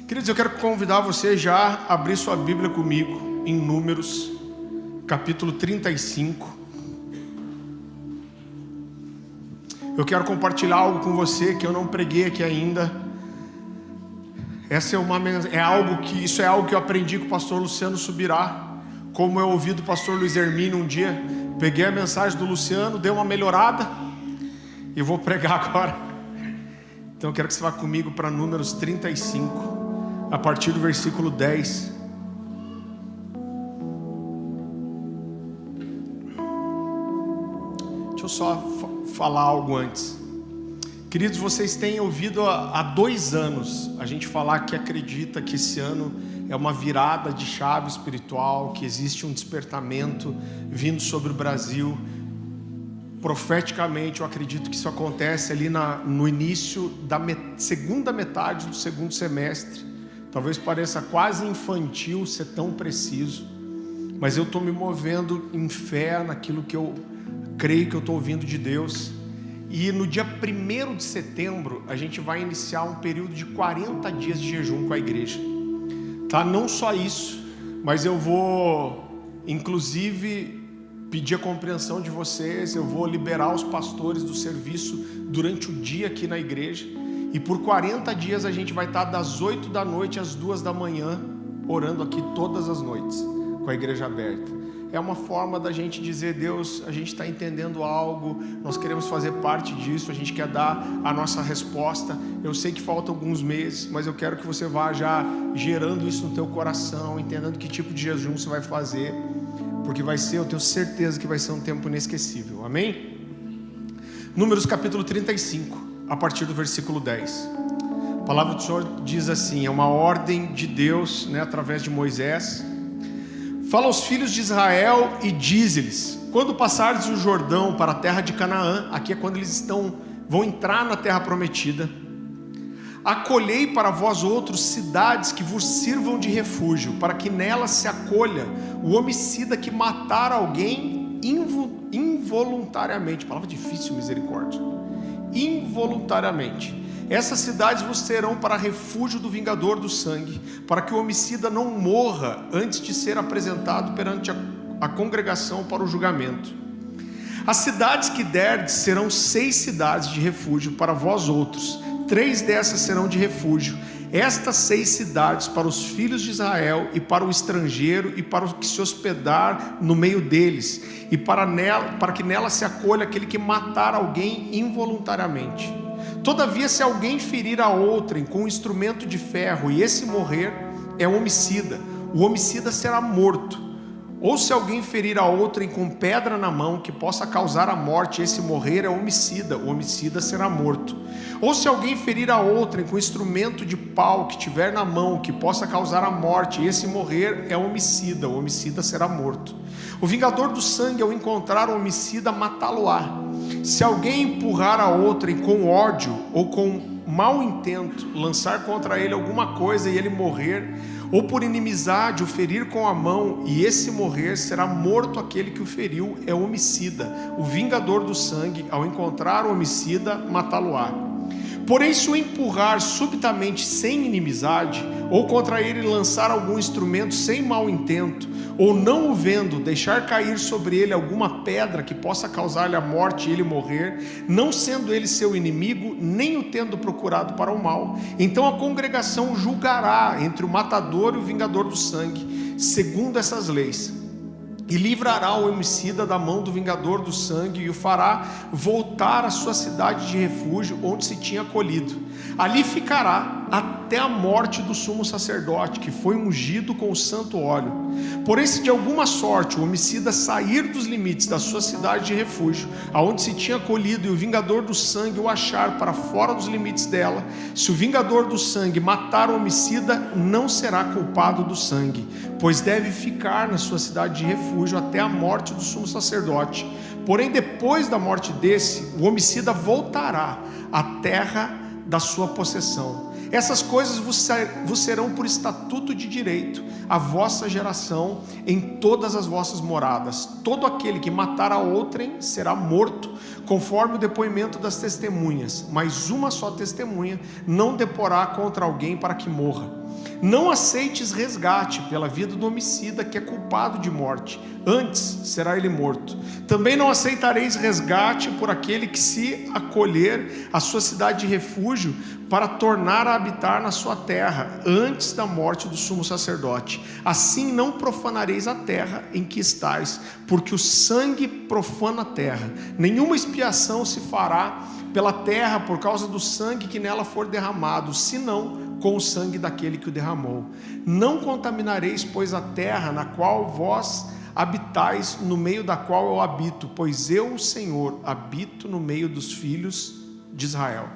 Queridos, eu quero convidar você já a abrir sua Bíblia comigo em Números, capítulo 35. Eu quero compartilhar algo com você que eu não preguei aqui ainda. Isso é algo que eu aprendi com o pastor Luciano Subirá. Como eu ouvi do pastor Luiz Hermínio um dia, peguei a mensagem do Luciano, dei uma melhorada e vou pregar agora. Então eu quero que você vá comigo para Números 35. A partir do versículo 10. Deixa eu só falar algo antes. Queridos, vocês têm ouvido há 2 anos a gente falar que acredita que esse ano é uma virada de chave espiritual, que existe um despertamento vindo sobre o Brasil. Profeticamente, eu acredito que isso acontece ali no início da segunda metade do segundo semestre. Talvez pareça quase infantil ser tão preciso, mas eu estou me movendo em fé naquilo que eu creio que eu estou ouvindo de Deus. E no dia 1º de setembro, a gente vai iniciar um período de 40 dias de jejum com a igreja. Tá? Não só isso, mas eu vou, inclusive, pedir a compreensão de vocês. Eu vou liberar os pastores do serviço durante o dia aqui na igreja. E por 40 dias a gente vai estar das 8 da noite às 2 da manhã, orando aqui todas as noites, com a igreja aberta. É uma forma da gente dizer: Deus, a gente está entendendo algo, nós queremos fazer parte disso, a gente quer dar a nossa resposta. Eu sei que faltam alguns meses, mas eu quero que você vá já gerando isso no teu coração, entendendo que tipo de jejum você vai fazer, porque eu tenho certeza que vai ser um tempo inesquecível. Amém? Números capítulo 35. A partir do versículo 10, a palavra do Senhor diz assim, é uma ordem de Deus, através de Moisés. Fala aos filhos de Israel e diz-lhes: quando passardes o Jordão para a terra de Canaã, aqui é quando eles vão entrar na terra prometida, acolhei para vós outros cidades que vos sirvam de refúgio, para que nelas se acolha o homicida que matar alguém involuntariamente. Palavra difícil, misericórdia. Involuntariamente. Essas cidades vos serão para refúgio do vingador do sangue, para que o homicida não morra antes de ser apresentado perante a congregação para o julgamento. As cidades que derdes serão 6 cidades de refúgio para vós outros, 3 dessas serão de refúgio. Estas 6 cidades para os filhos de Israel e para o estrangeiro e para o que se hospedar no meio deles, e para que nela se acolha aquele que matar alguém involuntariamente. Todavia, se alguém ferir a outrem com um instrumento de ferro e esse morrer, é homicida. O homicida será morto. Ou se alguém ferir a outrem com pedra na mão que possa causar a morte, esse morrer é homicida. O homicida será morto. Ou se alguém ferir a outrem com instrumento de pau que tiver na mão que possa causar a morte, esse morrer é homicida. O homicida será morto. O vingador do sangue, ao encontrar o homicida, matá-lo-á. Se alguém empurrar a outrem com ódio ou com mau intento, lançar contra ele alguma coisa e ele morrer, ou por inimizade o ferir com a mão e esse morrer, será morto aquele que o feriu, é homicida. O vingador do sangue, ao encontrar o homicida, matá-lo-á. Porém, se o empurrar subitamente sem inimizade, ou contra ele lançar algum instrumento sem mau intento, ou não o vendo, deixar cair sobre ele alguma pedra que possa causar-lhe a morte e ele morrer, não sendo ele seu inimigo, nem o tendo procurado para o mal, então a congregação julgará entre o matador e o vingador do sangue, segundo essas leis, e livrará o homicida da mão do vingador do sangue e o fará voltar à sua cidade de refúgio, onde se tinha acolhido. Ali ficará até a morte do sumo sacerdote, que foi ungido com o santo óleo. Porém, se de alguma sorte o homicida sair dos limites da sua cidade de refúgio, aonde se tinha acolhido, e o vingador do sangue o achar para fora dos limites dela, se o vingador do sangue matar o homicida, não será culpado do sangue, pois deve ficar na sua cidade de refúgio até a morte do sumo sacerdote. Porém, depois da morte desse, o homicida voltará à terra da sua possessão. Essas coisas vos serão por estatuto de direito a vossa geração em todas as vossas moradas. Todo aquele que matar a outrem será morto, conforme o depoimento das testemunhas, mas uma só testemunha não deporá contra alguém para que morra. Não aceites resgate pela vida do homicida que é culpado de morte, antes será ele morto. Também não aceitareis resgate por aquele que se acolher à sua cidade de refúgio para tornar a habitar na sua terra, antes da morte do sumo sacerdote. Assim não profanareis a terra em que estais, porque o sangue profana a terra. Nenhuma expiação se fará pela terra por causa do sangue que nela for derramado, senão com o sangue daquele que o derramou. Não contaminareis, pois, a terra na qual vós habitais, no meio da qual eu habito, pois eu, o Senhor, habito no meio dos filhos de Israel.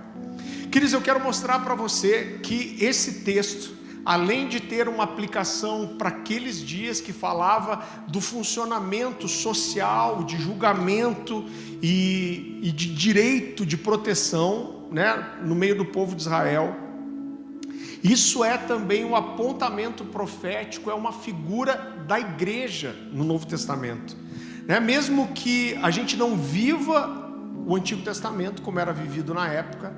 Queridos, eu quero mostrar para você que esse texto, além de ter uma aplicação para aqueles dias que falava do funcionamento social, de julgamento e de direito de proteção, né, no meio do povo de Israel, isso é também um apontamento profético, é uma figura da igreja no Novo Testamento, né? Mesmo que a gente não viva o Antigo Testamento como era vivido na época,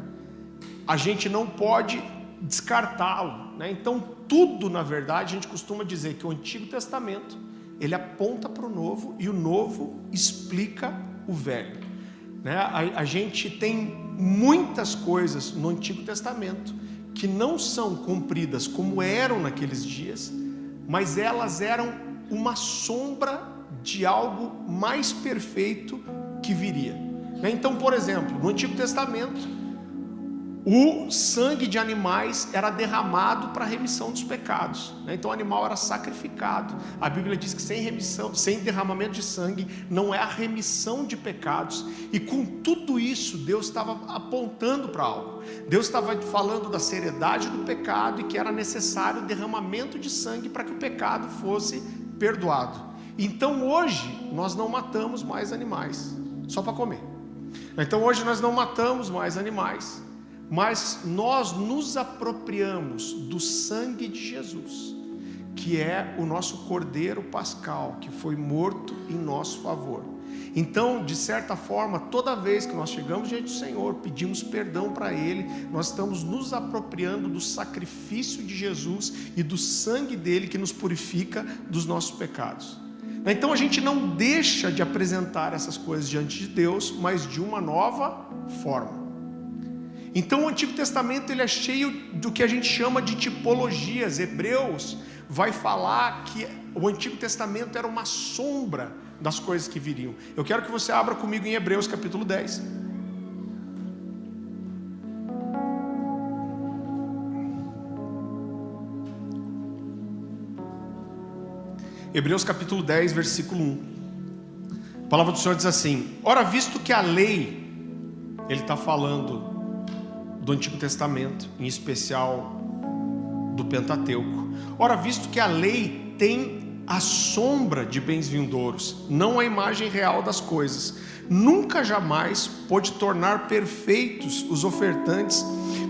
a gente não pode descartá-lo, né? Então tudo, na verdade, a gente costuma dizer que o Antigo Testamento ele aponta para o Novo e o Novo explica o Velho, né? A gente tem muitas coisas no Antigo Testamento que não são cumpridas como eram naqueles dias, mas elas eram uma sombra de algo mais perfeito que viria. Então, por exemplo, no Antigo Testamento, o sangue de animais era derramado para a remissão dos pecados. Então o animal era sacrificado. A Bíblia diz que sem remissão, sem derramamento de sangue, não é a remissão de pecados. E com tudo isso, Deus estava apontando para algo. Deus estava falando da seriedade do pecado e que era necessário o derramamento de sangue para que o pecado fosse perdoado. Então hoje, nós não matamos mais animais, só para comer. Então hoje nós não matamos mais animais, mas nós nos apropriamos do sangue de Jesus, que é o nosso Cordeiro Pascal, que foi morto em nosso favor. Então, de certa forma, toda vez que nós chegamos diante do Senhor, pedimos perdão para Ele, nós estamos nos apropriando do sacrifício de Jesus e do sangue dele que nos purifica dos nossos pecados. Então a gente não deixa de apresentar essas coisas diante de Deus, mas de uma nova forma. Então o Antigo Testamento ele é cheio do que a gente chama de tipologias. Hebreus vai falar que o Antigo Testamento era uma sombra das coisas que viriam. Eu quero que você abra comigo em Hebreus capítulo 10. Hebreus capítulo 10, versículo 1. A palavra do Senhor diz assim: ora, visto que a lei, ele está falando do Antigo Testamento, em especial do Pentateuco. Ora, visto que a lei tem a sombra de bens vindouros, não a imagem real das coisas, nunca jamais pôde tornar perfeitos os ofertantes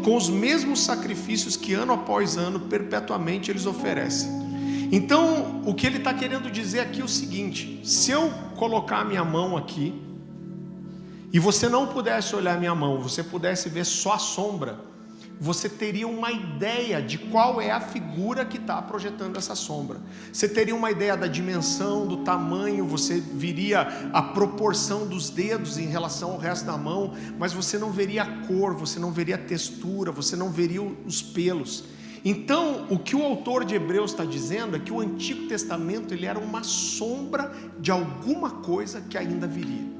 com os mesmos sacrifícios que ano após ano perpetuamente eles oferecem. Então o que ele está querendo dizer aqui é o seguinte: se eu colocar a minha mão aqui e você não pudesse olhar a minha mão, você pudesse ver só a sombra, você teria uma ideia de qual é a figura que está projetando essa sombra. Você teria uma ideia da dimensão, do tamanho, você viria a proporção dos dedos em relação ao resto da mão, mas você não veria a cor, você não veria a textura, você não veria os pelos. Então, o que o autor de Hebreus está dizendo é que o Antigo Testamento ele era uma sombra de alguma coisa que ainda viria.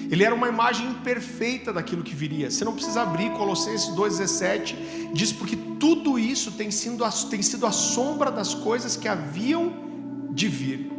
Ele era uma imagem imperfeita daquilo que viria. Você não precisa abrir, Colossenses 2,17 diz: porque tudo isso tem sido a sombra das coisas que haviam de vir.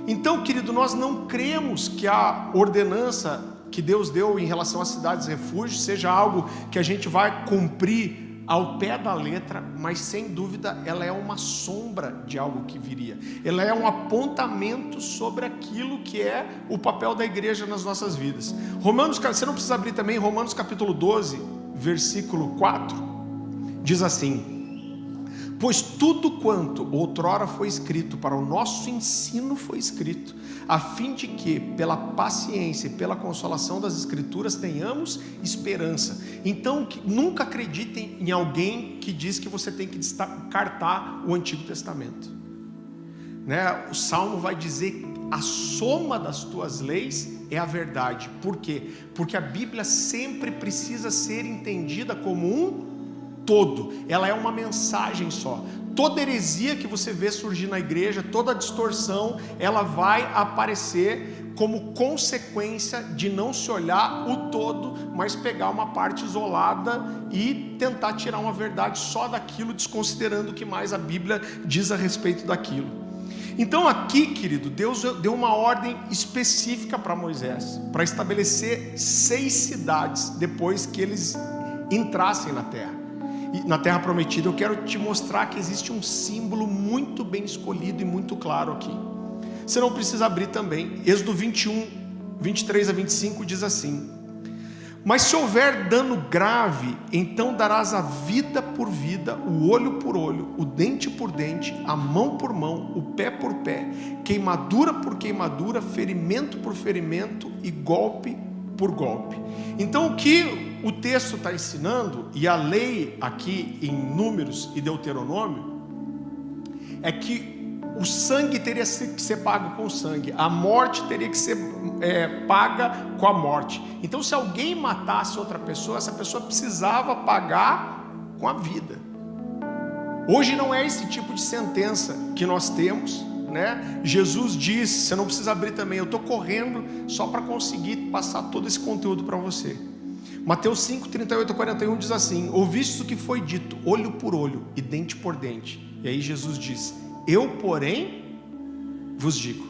Então, querido, nós não cremos que a ordenança que Deus deu em relação às cidades refúgio seja algo que a gente vai cumprir ao pé da letra, mas sem dúvida ela é uma sombra de algo que viria. Ela é um apontamento sobre aquilo que é o papel da igreja nas nossas vidas. Romanos, você não precisa abrir também, Romanos capítulo 12, versículo 4, diz assim: Pois tudo quanto outrora foi escrito para o nosso ensino foi escrito, a fim de que, pela paciência e pela consolação das Escrituras, tenhamos esperança. Então, nunca acreditem em alguém que diz que você tem que descartar o Antigo Testamento, né? O Salmo vai dizer: a soma das tuas leis é a verdade. Por quê? Porque a Bíblia sempre precisa ser entendida como um todo, ela é uma mensagem só. Toda heresia que você vê surgir na igreja, toda distorção, ela vai aparecer como consequência de não se olhar o todo, mas pegar uma parte isolada e tentar tirar uma verdade só daquilo, desconsiderando o que mais a Bíblia diz a respeito daquilo. Então aqui, querido, Deus deu uma ordem específica para Moisés, para estabelecer 6 cidades depois que eles entrassem na terra. E na terra prometida. Eu quero te mostrar que existe um símbolo muito bem escolhido e muito claro aqui. Você não precisa abrir também. Êxodo 21, 23 a 25 diz assim: mas se houver dano grave, então darás a vida por vida, o olho por olho, o dente por dente, a mão por mão, o pé por pé, queimadura por queimadura, ferimento por ferimento e golpe por golpe. Então o que o texto está ensinando, e a lei aqui em Números e Deuteronômio, é que o sangue teria que ser pago com sangue, a morte teria que ser paga com a morte. Então se alguém matasse outra pessoa, essa pessoa precisava pagar com a vida. Hoje não é esse tipo de sentença que nós temos, né? Jesus diz, você não precisa abrir também, eu estou correndo só para conseguir passar todo esse conteúdo para você. Mateus 5, 38 a 41 diz assim: ouviste o que foi dito, olho por olho e dente por dente. E aí Jesus diz: eu porém vos digo,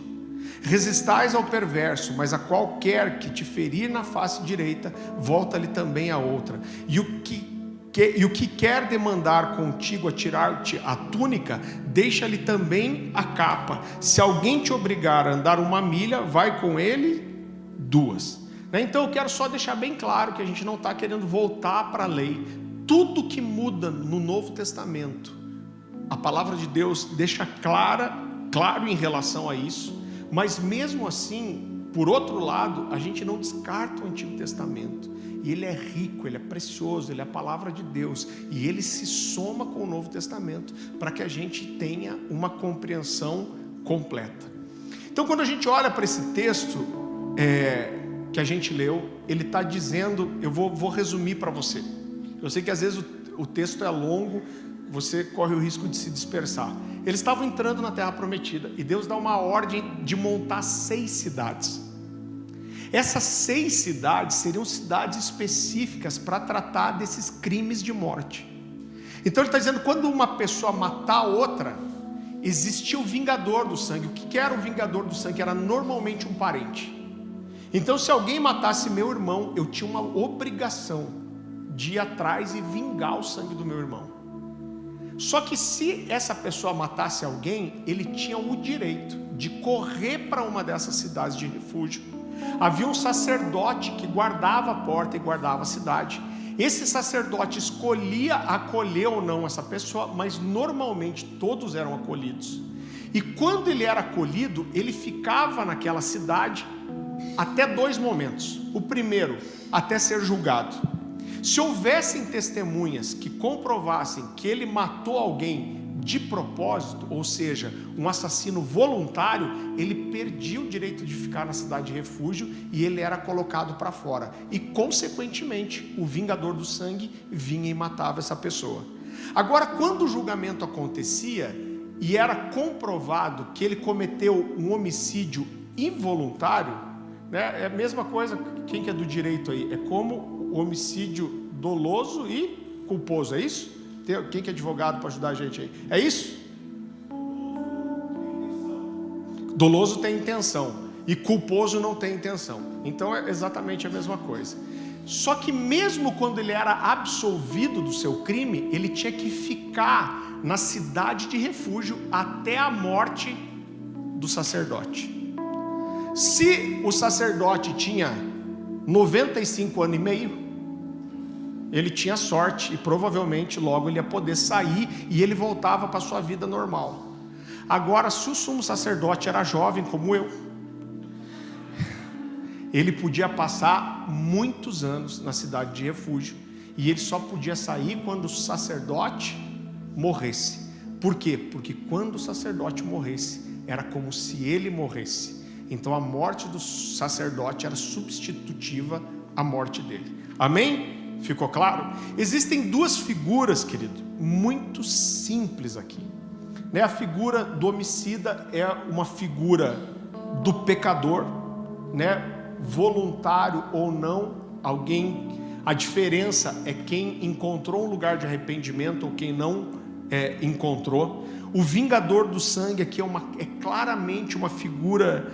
resistais ao perverso, mas a qualquer que te ferir na face direita, volta-lhe também a outra. E o que quer demandar contigo a tirar-te a túnica, deixa-lhe também a capa. Se alguém te obrigar a andar 1 milha, vai com ele 2. Então eu quero só deixar bem claro que a gente não está querendo voltar para a lei. Tudo que muda no Novo Testamento, a palavra de Deus deixa claro em relação a isso. Mas mesmo assim, por outro lado, a gente não descarta o Antigo Testamento. E ele é rico, ele é precioso, ele é a palavra de Deus. E ele se soma com o Novo Testamento para que a gente tenha uma compreensão completa. Então quando a gente olha para esse texto que a gente leu, ele está dizendo, eu vou resumir para você. Eu sei que às vezes o texto é longo, você corre o risco de se dispersar. Eles estavam entrando na terra prometida e Deus dá uma ordem de montar 6 cidades. Essas 6 cidades seriam cidades específicas para tratar desses crimes de morte. Então ele está dizendo, quando uma pessoa matar outra, existia o vingador do sangue. O que era o vingador do sangue? Era normalmente um parente. Então se alguém matasse meu irmão, eu tinha uma obrigação de ir atrás e vingar o sangue do meu irmão. Só que se essa pessoa matasse alguém, ele tinha o direito de correr para uma dessas cidades de refúgio. Havia um sacerdote que guardava a porta e guardava a cidade. Esse sacerdote escolhia acolher ou não essa pessoa, mas normalmente todos eram acolhidos. E quando ele era acolhido, ele ficava naquela cidade até 2 momentos. O primeiro, até ser julgado. Se houvessem testemunhas que comprovassem que ele matou alguém de propósito, ou seja, um assassino voluntário, ele perdia o direito de ficar na cidade de refúgio e ele era colocado para fora. E consequentemente, o vingador do sangue vinha e matava essa pessoa. Agora, quando o julgamento acontecia e era comprovado que ele cometeu um homicídio involuntário, né, é a mesma coisa, quem que é do direito aí? É como o homicídio doloso e culposo, é isso? Quem que é advogado para ajudar a gente aí? É isso? Doloso tem intenção e culposo não tem intenção. Então é exatamente a mesma coisa. Só que mesmo quando ele era absolvido do seu crime, ele tinha que ficar na cidade de refúgio até a morte do sacerdote. Se o sacerdote tinha 95 anos e meio, ele tinha sorte e provavelmente logo ele ia poder sair e ele voltava para a sua vida normal. Agora, se o sumo sacerdote era jovem como eu, ele podia passar muitos anos na cidade de refúgio e ele só podia sair quando o sacerdote morresse. Por quê? Porque quando o sacerdote morresse, era como se ele morresse. Então a morte do sacerdote era substitutiva à morte dele. Amém? Ficou claro? Existem duas figuras, querido, muito simples aqui. A figura do homicida é uma figura do pecador, voluntário ou não, alguém. A diferença é quem encontrou um lugar de arrependimento ou quem não encontrou. O vingador do sangue aqui é claramente uma figura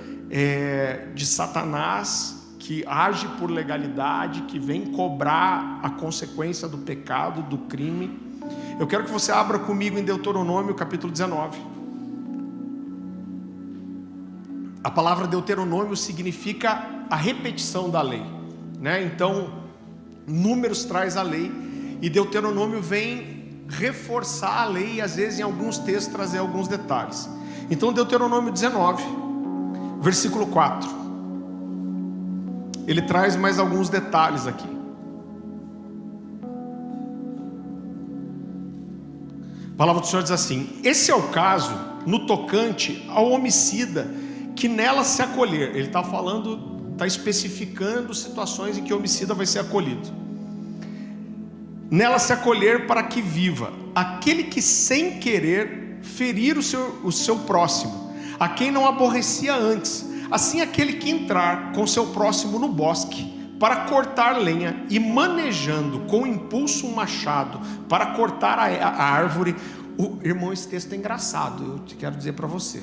de Satanás, que age por legalidade, que vem cobrar a consequência do pecado, do crime. Eu quero que você abra comigo em Deuteronômio capítulo 19. A palavra Deuteronômio significa a repetição da lei, Então, Números traz a lei e Deuteronômio vem reforçar a lei e às vezes em alguns textos trazer alguns detalhes. Então, Deuteronômio 19, versículo 4, ele traz mais alguns detalhes aqui. A palavra do Senhor diz assim: esse é o caso no tocante ao homicida que nela se acolher. Ele está falando, está especificando situações em que o homicida vai ser acolhido. Nela se acolher para que viva aquele que sem querer ferir o seu próximo, a quem não aborrecia antes. Assim aquele que entrar com seu próximo no bosque para cortar lenha e manejando com impulso um machado para cortar a árvore. Irmão, esse texto é engraçado, eu quero dizer para você.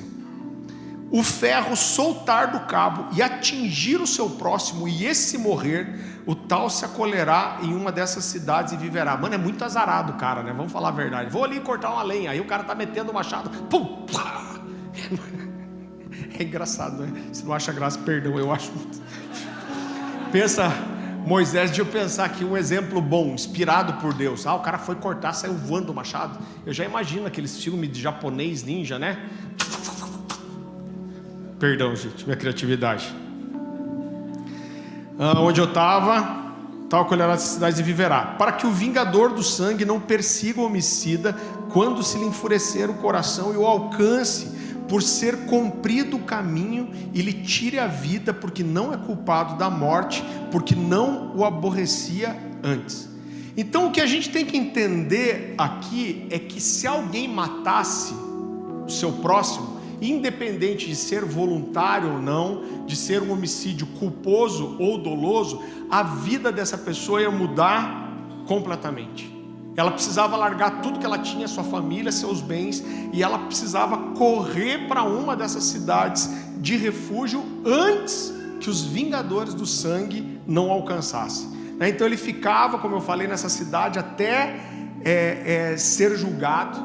O ferro soltar do cabo e atingir o seu próximo e esse morrer, o tal se acolherá em uma dessas cidades e viverá. Mano, é muito azarado o cara, Vamos falar a verdade. Vou ali cortar uma lenha, aí o cara está metendo o machado, pum, pá. É engraçado, Você não acha graça? Perdão, eu acho muito. Pensa, Moisés, deixa eu pensar aqui um exemplo bom, inspirado por Deus. O cara foi cortar, saiu voando o machado. Eu já imagino aqueles filmes de japonês ninja, Perdão, gente, minha criatividade. Onde eu estava, tal colherá as cidades e viverá, para que o vingador do sangue não persiga o homicida quando se lhe enfurecer o coração e o alcance por ser cumprido o caminho e lhe tire a vida, porque não é culpado da morte, porque não o aborrecia antes. Então o que a gente tem que entender aqui é que se alguém matasse o seu próximo, independente de ser voluntário ou não, de ser um homicídio culposo ou doloso, a vida dessa pessoa ia mudar completamente. Ela precisava largar tudo que ela tinha, sua família, seus bens, e ela precisava correr para uma dessas cidades de refúgio antes que os vingadores do sangue não alcançassem. Então ele ficava, como eu falei, nessa cidade até ser julgado,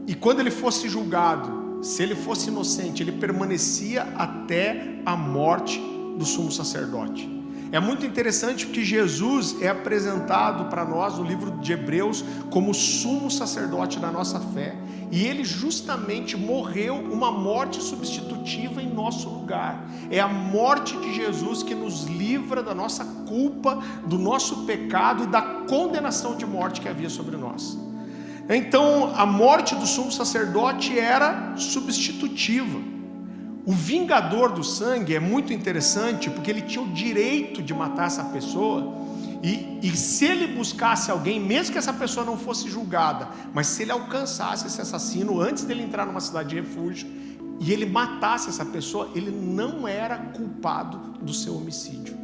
e quando ele fosse julgado, se ele fosse inocente, ele permanecia até a morte do sumo sacerdote. É muito interessante porque Jesus é apresentado para nós no livro de Hebreus como sumo sacerdote da nossa fé, e ele justamente morreu uma morte substitutiva em nosso lugar. É a morte de Jesus que nos livra da nossa culpa, do nosso pecado e da condenação de morte que havia sobre nós. Então a morte do sumo sacerdote era substitutiva. O vingador do sangue é muito interessante porque ele tinha o direito de matar essa pessoa, e se ele buscasse alguém, mesmo que essa pessoa não fosse julgada, mas se ele alcançasse esse assassino antes dele entrar numa cidade de refúgio e ele matasse essa pessoa, ele não era culpado do seu homicídio.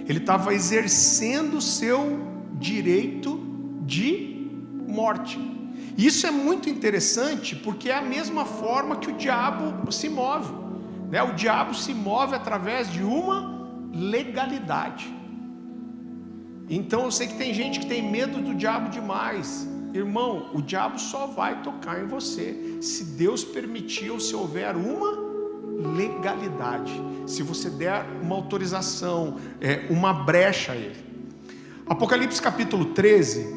Ele estava exercendo o seu direito de morte. Isso é muito interessante porque é a mesma forma que o diabo se move, O diabo se move através de uma legalidade. Então eu sei que tem gente que tem medo do diabo demais. Irmão, o diabo só vai tocar em você se Deus permitir ou se houver uma legalidade, se você der uma autorização, uma brecha a ele. Apocalipse capítulo 13,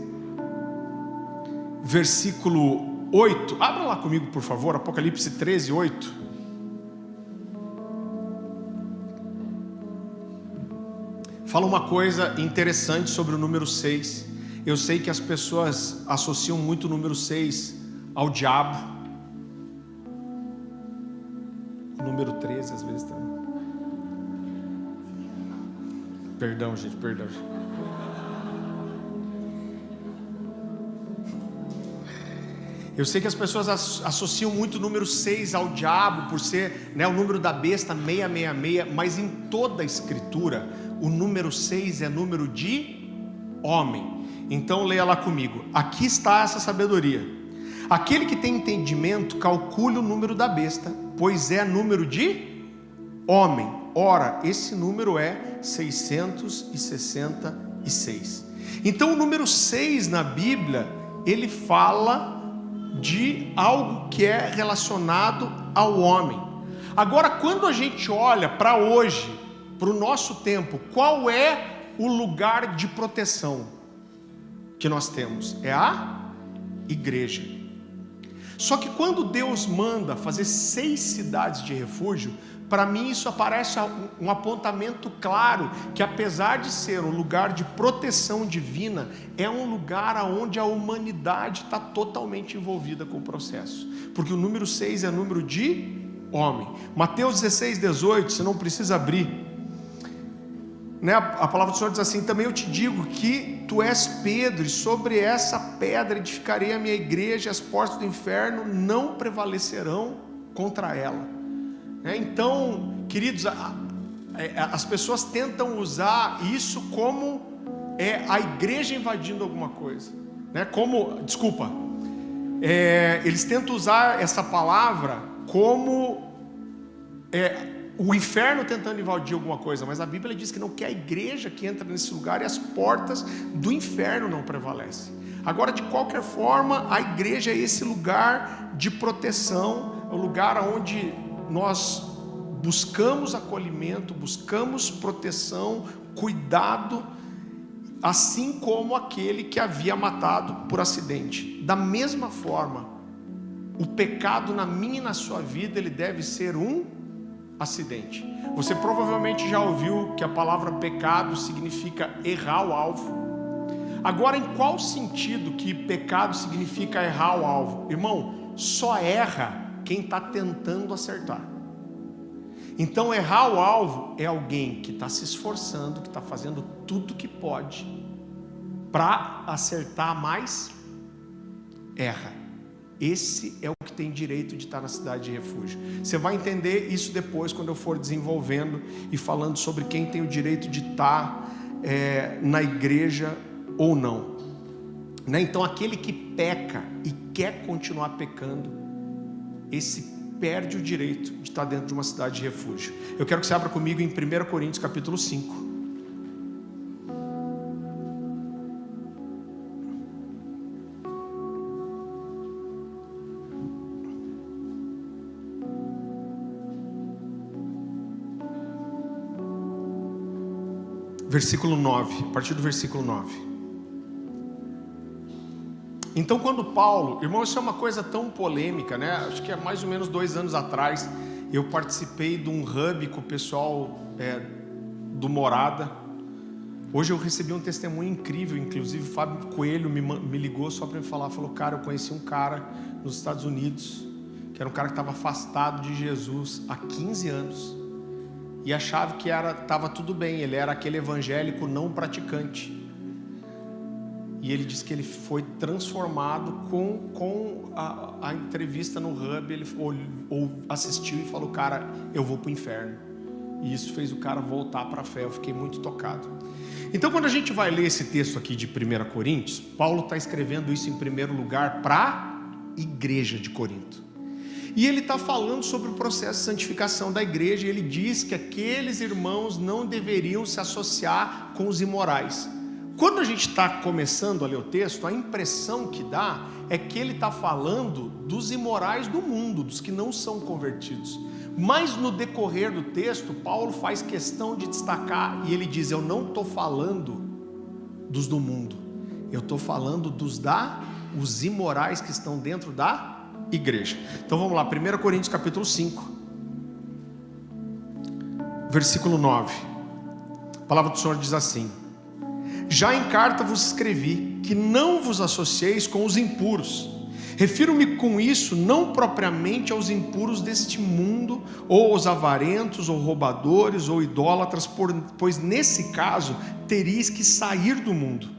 versículo 8. Abra lá comigo, por favor, Apocalipse 13, 8. Fala uma coisa interessante sobre o número 6. Eu sei que as pessoas associam muito o número 6 ao diabo. O número 13 às vezes também. Perdão, gente, perdão. Eu sei que as pessoas associam muito o número 6 ao diabo, por ser, né, o número da besta 666, mas em toda a escritura, o número 6 é número de homem. Então leia lá comigo. Aqui está essa sabedoria. Aquele que tem entendimento, calcule o número da besta, pois é número de homem. Ora, esse número é 666. Então o número 6 na Bíblia, ele fala de algo que é relacionado ao homem. Agora, quando a gente olha para hoje, para o nosso tempo, qual é o lugar de proteção que nós temos? É a igreja. Só que quando Deus manda fazer 6 cidades de refúgio, para mim isso aparece um apontamento claro, que apesar de ser um lugar de proteção divina, é um lugar onde a humanidade está totalmente envolvida com o processo, porque o número 6 é número de homem. Mateus 16, 18, você não precisa abrir, né? A palavra do Senhor diz assim: também eu te digo que tu és Pedro, e sobre essa pedra edificarei a minha igreja, e as portas do inferno não prevalecerão contra ela. Então, queridos, as pessoas tentam usar isso como a igreja invadindo alguma coisa, né? Eles tentam usar essa palavra como o inferno tentando invadir alguma coisa, mas a Bíblia diz que não, que é a igreja que entra nesse lugar e as portas do inferno não prevalecem. Agora, de qualquer forma, a igreja é esse lugar de proteção, é o lugar onde nós buscamos acolhimento, buscamos proteção, cuidado, assim como aquele que havia matado por acidente. Da mesma forma, o pecado na minha e na sua vida, ele deve ser um acidente. Você provavelmente já ouviu que a palavra pecado significa errar o alvo. Agora, em qual sentido que pecado significa errar o alvo? Irmão, só erra quem está tentando acertar. Então, errar o alvo é alguém que está se esforçando, que está fazendo tudo que pode para acertar, mas erra. Esse é o que tem direito de estar na cidade de refúgio. Você vai entender isso depois, quando eu for desenvolvendo e falando sobre quem tem o direito de estar na igreja ou não, né? Então, aquele que peca e quer continuar pecando, esse perde o direito de estar dentro de uma cidade de refúgio. Eu quero que você abra comigo em 1 Coríntios capítulo 5. Versículo 9, a partir do versículo 9. Então, quando Paulo, irmão, isso é uma coisa tão polêmica, né? Acho que é mais ou menos 2 anos atrás, eu participei de um hub com o pessoal do Morada. Hoje eu recebi um testemunho incrível, inclusive o Fábio Coelho me ligou só para me falar, falou: cara, eu conheci um cara nos Estados Unidos, que era um cara que estava afastado de Jesus há 15 anos, e achava que estava tudo bem, ele era aquele evangélico não praticante. E ele disse que ele foi transformado com a entrevista no hub. Ele assistiu e falou: cara, eu vou para o inferno. E isso fez o cara voltar para a fé. Eu fiquei muito tocado. Então, quando a gente vai ler esse texto aqui de 1 Coríntios, Paulo está escrevendo isso em primeiro lugar para a igreja de Corinto. E ele está falando sobre o processo de santificação da igreja. E ele diz que aqueles irmãos não deveriam se associar com os imorais. Quando a gente está começando a ler o texto, a impressão que dá é que ele está falando dos imorais do mundo, dos que não são convertidos. Mas no decorrer do texto, Paulo faz questão de destacar, e ele diz: eu não estou falando dos do mundo. Eu estou falando os imorais que estão dentro da igreja. Então vamos lá, 1 Coríntios capítulo 5, versículo 9. A palavra do Senhor diz assim: já em carta vos escrevi que não vos associeis com os impuros. Refiro-me com isso não propriamente aos impuros deste mundo, ou aos avarentos, ou roubadores, ou idólatras, pois nesse caso teríeis que sair do mundo.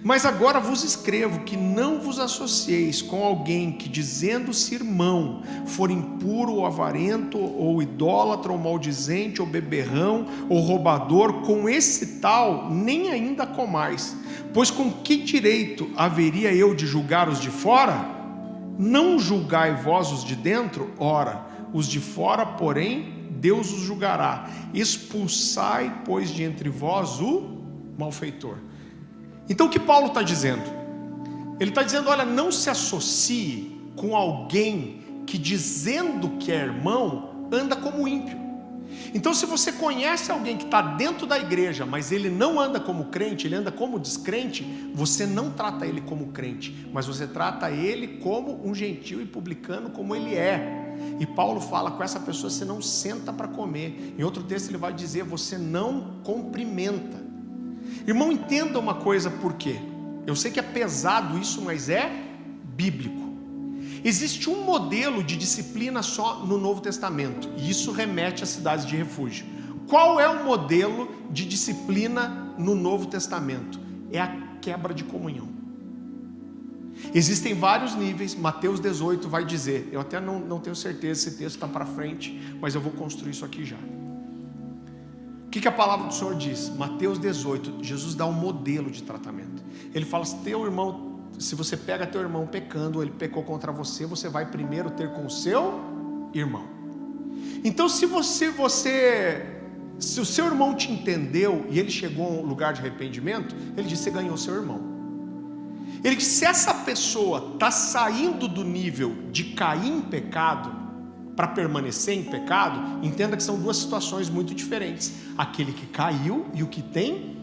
Mas agora vos escrevo que não vos associeis com alguém que, dizendo-se irmão, for impuro, ou avarento, ou idólatra, ou maldizente, ou beberrão, ou roubador. Com esse tal nem ainda comais. Pois com que direito haveria eu de julgar os de fora? Não julgai vós os de dentro? Ora, os de fora, porém, Deus os julgará. Expulsai, pois, de entre vós o malfeitor. Então o que Paulo está dizendo? Ele está dizendo, olha, não se associe com alguém que, dizendo que é irmão, anda como ímpio. Então, se você conhece alguém que está dentro da igreja, mas ele não anda como crente, ele anda como descrente, você não trata ele como crente, mas você trata ele como um gentio e publicano, como ele é. E Paulo fala, com essa pessoa você não senta para comer. Em outro texto ele vai dizer, você não cumprimenta. Irmão, entenda uma coisa, por quê? Eu sei que é pesado isso, mas é bíblico. Existe um modelo de disciplina só no Novo Testamento, e isso remete às cidades de refúgio. Qual é o modelo de disciplina no Novo Testamento? É a quebra de comunhão. Existem vários níveis. Mateus 18 vai dizer, eu até não tenho certeza se esse texto está para frente, mas eu vou construir isso aqui já. O que a palavra do Senhor diz? Mateus 18, Jesus dá um modelo de tratamento. Ele fala, se você pega teu irmão pecando, ele pecou contra você, você vai primeiro ter com o seu irmão. Então se o seu irmão te entendeu e ele chegou a um lugar de arrependimento, ele diz, você ganhou seu irmão. Ele diz, se essa pessoa está saindo do nível de cair em pecado para permanecer em pecado, entenda que são duas situações muito diferentes. Aquele que caiu e o que tem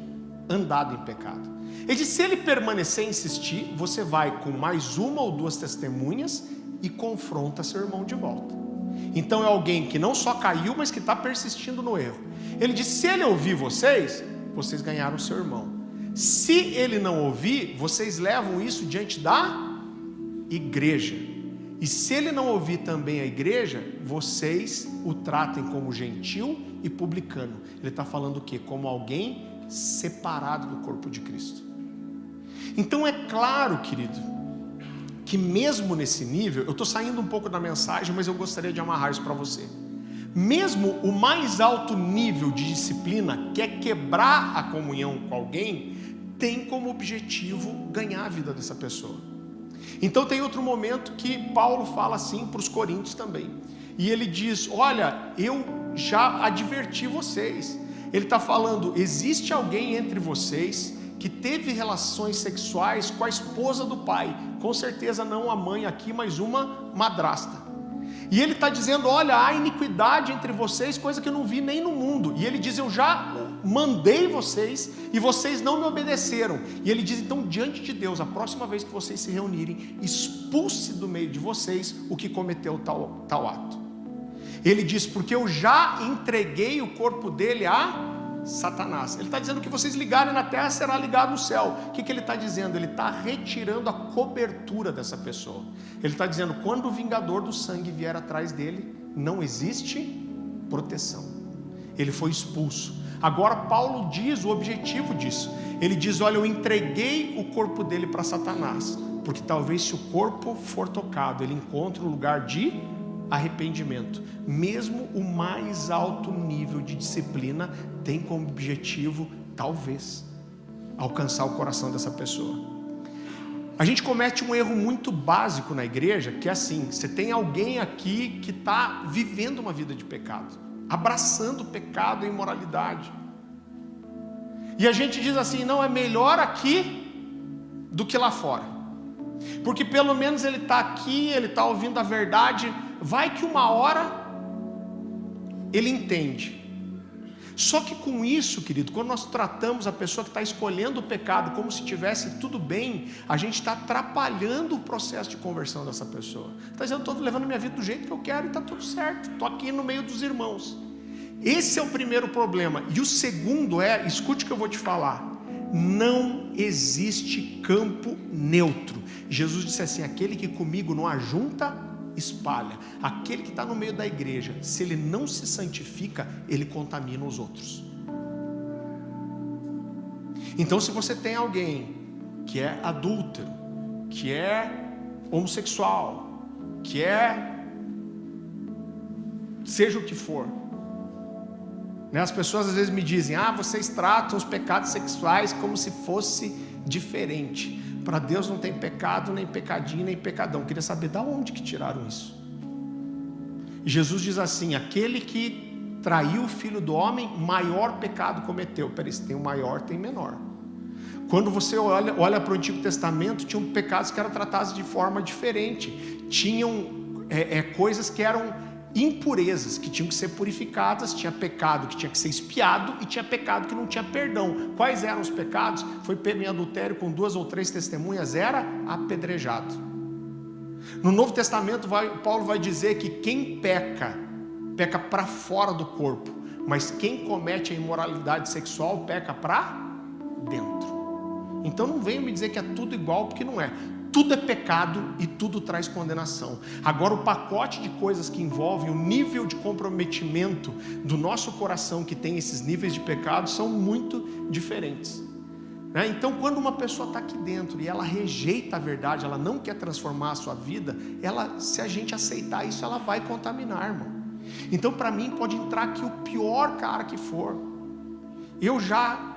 andado em pecado. Ele diz, se ele permanecer e insistir, você vai com mais uma ou duas testemunhas e confronta seu irmão de volta. Então é alguém que não só caiu, mas que está persistindo no erro. Ele diz, se ele ouvir vocês ganharam seu irmão. Se ele não ouvir, vocês levam isso diante da igreja. E se ele não ouvir também a igreja, vocês o tratem como gentil e publicano. Ele está falando o quê? Como alguém separado do corpo de Cristo. Então é claro, querido, que mesmo nesse nível, eu estou saindo um pouco da mensagem, mas eu gostaria de amarrar isso para você. Mesmo o mais alto nível de disciplina, que é quebrar a comunhão com alguém, tem como objetivo ganhar a vida dessa pessoa. Então tem outro momento que Paulo fala assim para os coríntios também. E ele diz, olha, eu já adverti vocês. Ele está falando, existe alguém entre vocês que teve relações sexuais com a esposa do pai. Com certeza não a mãe aqui, mas uma madrasta. E ele está dizendo, olha, há iniquidade entre vocês, coisa que eu não vi nem no mundo. E ele diz, eu já mandei vocês e vocês não me obedeceram. E ele diz, então, diante de Deus, a próxima vez que vocês se reunirem, expulse do meio de vocês o que cometeu tal ato. Ele diz, porque eu já entreguei o corpo dele a Satanás. Ele está dizendo que vocês ligarem na terra, será ligado no céu. O que ele está dizendo? Ele está retirando a cobertura dessa pessoa. Ele está dizendo, quando o vingador do sangue vier atrás dele, não existe proteção. Ele foi expulso. Agora Paulo diz o objetivo disso. Ele diz, olha, eu entreguei o corpo dele para Satanás, porque talvez se o corpo for tocado, ele encontre um lugar de arrependimento. Mesmo o mais alto nível de disciplina tem como objetivo, talvez, alcançar o coração dessa pessoa. A gente comete um erro muito básico na igreja, que é assim, você tem alguém aqui que está vivendo uma vida de pecado, abraçando o pecado e a imoralidade, e a gente diz assim, não, é melhor aqui do que lá fora, porque pelo menos ele está aqui, ele está ouvindo a verdade, vai que uma hora ele entende. Só que com isso, querido, quando nós tratamos a pessoa que está escolhendo o pecado como se tivesse tudo bem, a gente está atrapalhando o processo de conversão dessa pessoa. Está dizendo, estou levando minha vida do jeito que eu quero e está tudo certo, estou aqui no meio dos irmãos. Esse é o primeiro problema. E o segundo é, escute o que eu vou te falar, não existe campo neutro. Jesus disse assim, aquele que comigo não ajunta, espalha. Aquele que está no meio da igreja, se ele não se santifica, ele contamina os outros. Então, se você tem alguém que é adúltero, que é homossexual, que seja o que for, né? As pessoas às vezes me dizem, vocês tratam os pecados sexuais como se fosse diferente. Para Deus não tem pecado, nem pecadinho, nem pecadão. Eu queria saber de onde que tiraram isso. E Jesus diz assim, aquele que traiu o filho do homem, maior pecado cometeu. Peraí, se tem o maior, tem menor. Quando você olha para o Antigo Testamento, tinham pecados que eram tratados de forma diferente. Tinham coisas que eram impurezas, que tinham que ser purificadas. Tinha pecado que tinha que ser expiado e tinha pecado que não tinha perdão. Quais eram os pecados? Foi pego em adultério com 2 ou 3 testemunhas, era apedrejado. No Novo Testamento Paulo vai dizer que quem peca para fora do corpo, mas quem comete a imoralidade sexual peca para dentro. Então não venham me dizer que é tudo igual, porque não é. Tudo é pecado e tudo traz condenação. Agora, o pacote de coisas que envolvem o nível de comprometimento do nosso coração, que tem esses níveis de pecado, são muito diferentes. Então, quando uma pessoa está aqui dentro e ela rejeita a verdade, ela não quer transformar a sua vida, se a gente aceitar isso, ela vai contaminar, irmão. Então, para mim, pode entrar aqui o pior cara que for. Eu já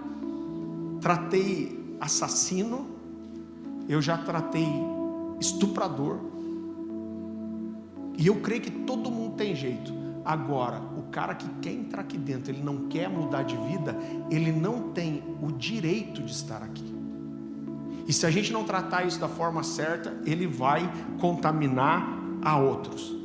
tratei assassino, eu já tratei estuprador, e eu creio que todo mundo tem jeito. Agora, o cara que quer entrar aqui dentro, ele não quer mudar de vida, ele não tem o direito de estar aqui. E se a gente não tratar isso da forma certa, ele vai contaminar a outros.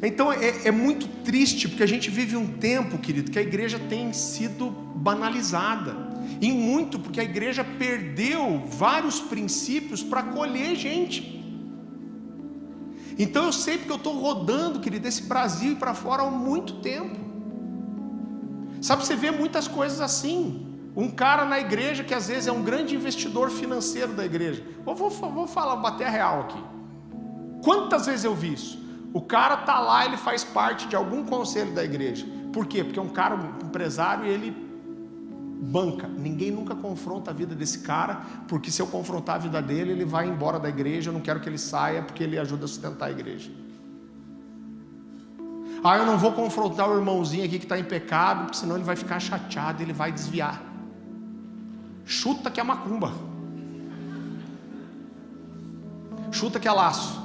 Então é muito triste, porque a gente vive um tempo, querido, que a igreja tem sido banalizada. E muito porque a igreja perdeu vários princípios para acolher gente. Então eu sei, porque eu estou rodando, querido, esse Brasil e para fora há muito tempo. Sabe, você vê muitas coisas assim. Um cara na igreja que às vezes é um grande investidor financeiro da igreja. Vou falar, bater a real aqui. Quantas vezes eu vi isso? O cara está lá, ele faz parte de algum conselho da igreja. Por quê? Porque é um cara, um empresário, e ele banca. Ninguém nunca confronta a vida desse cara, porque se eu confrontar a vida dele, ele vai embora da igreja. Eu não quero que ele saia, porque ele ajuda a sustentar a igreja. Eu não vou confrontar o irmãozinho aqui que está em pecado, porque senão ele vai ficar chateado, ele vai desviar. Chuta que é macumba, chuta que é laço.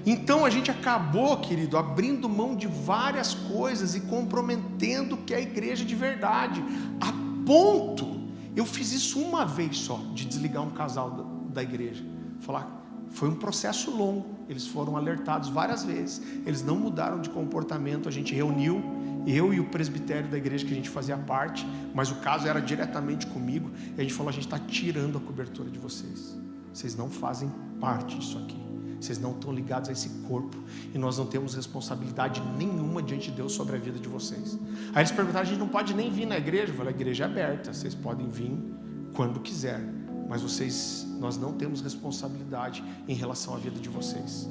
Então a gente acabou, querido, abrindo mão de várias coisas e comprometendo que é a igreja de verdade, a ponto, eu fiz isso uma vez só, de desligar um casal da igreja. Foi um processo longo, eles foram alertados várias vezes, eles não mudaram de comportamento. A gente reuniu, eu e o presbitério da igreja que a gente fazia parte, mas o caso era diretamente comigo, e a gente falou, a gente está tirando a cobertura de vocês, vocês não fazem parte disso aqui. Vocês não estão ligados a esse corpo, e nós não temos responsabilidade nenhuma diante de Deus sobre a vida de vocês. Aí eles perguntaram, a gente não pode nem vir na igreja? Eu falei, a igreja é aberta, vocês podem vir quando quiser, mas nós não temos responsabilidade em relação à vida de vocês.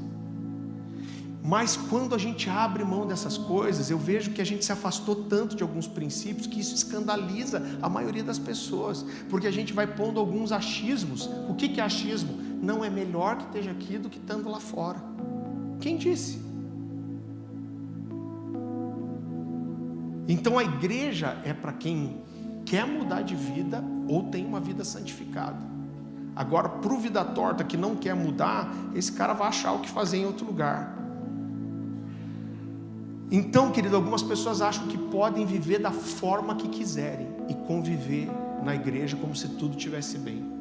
Mas quando a gente abre mão dessas coisas, eu vejo que a gente se afastou tanto de alguns princípios, que isso escandaliza a maioria das pessoas, porque a gente vai pondo alguns achismos. O que é achismo? Não é melhor que esteja aqui do que estando lá fora. Quem disse? Então a igreja é para quem quer mudar de vida ou tem uma vida santificada. Agora, para o vida torta que não quer mudar, esse cara vai achar o que fazer em outro lugar. Então, querido, algumas pessoas acham que podem viver da forma que quiserem e conviver na igreja como se tudo estivesse bem.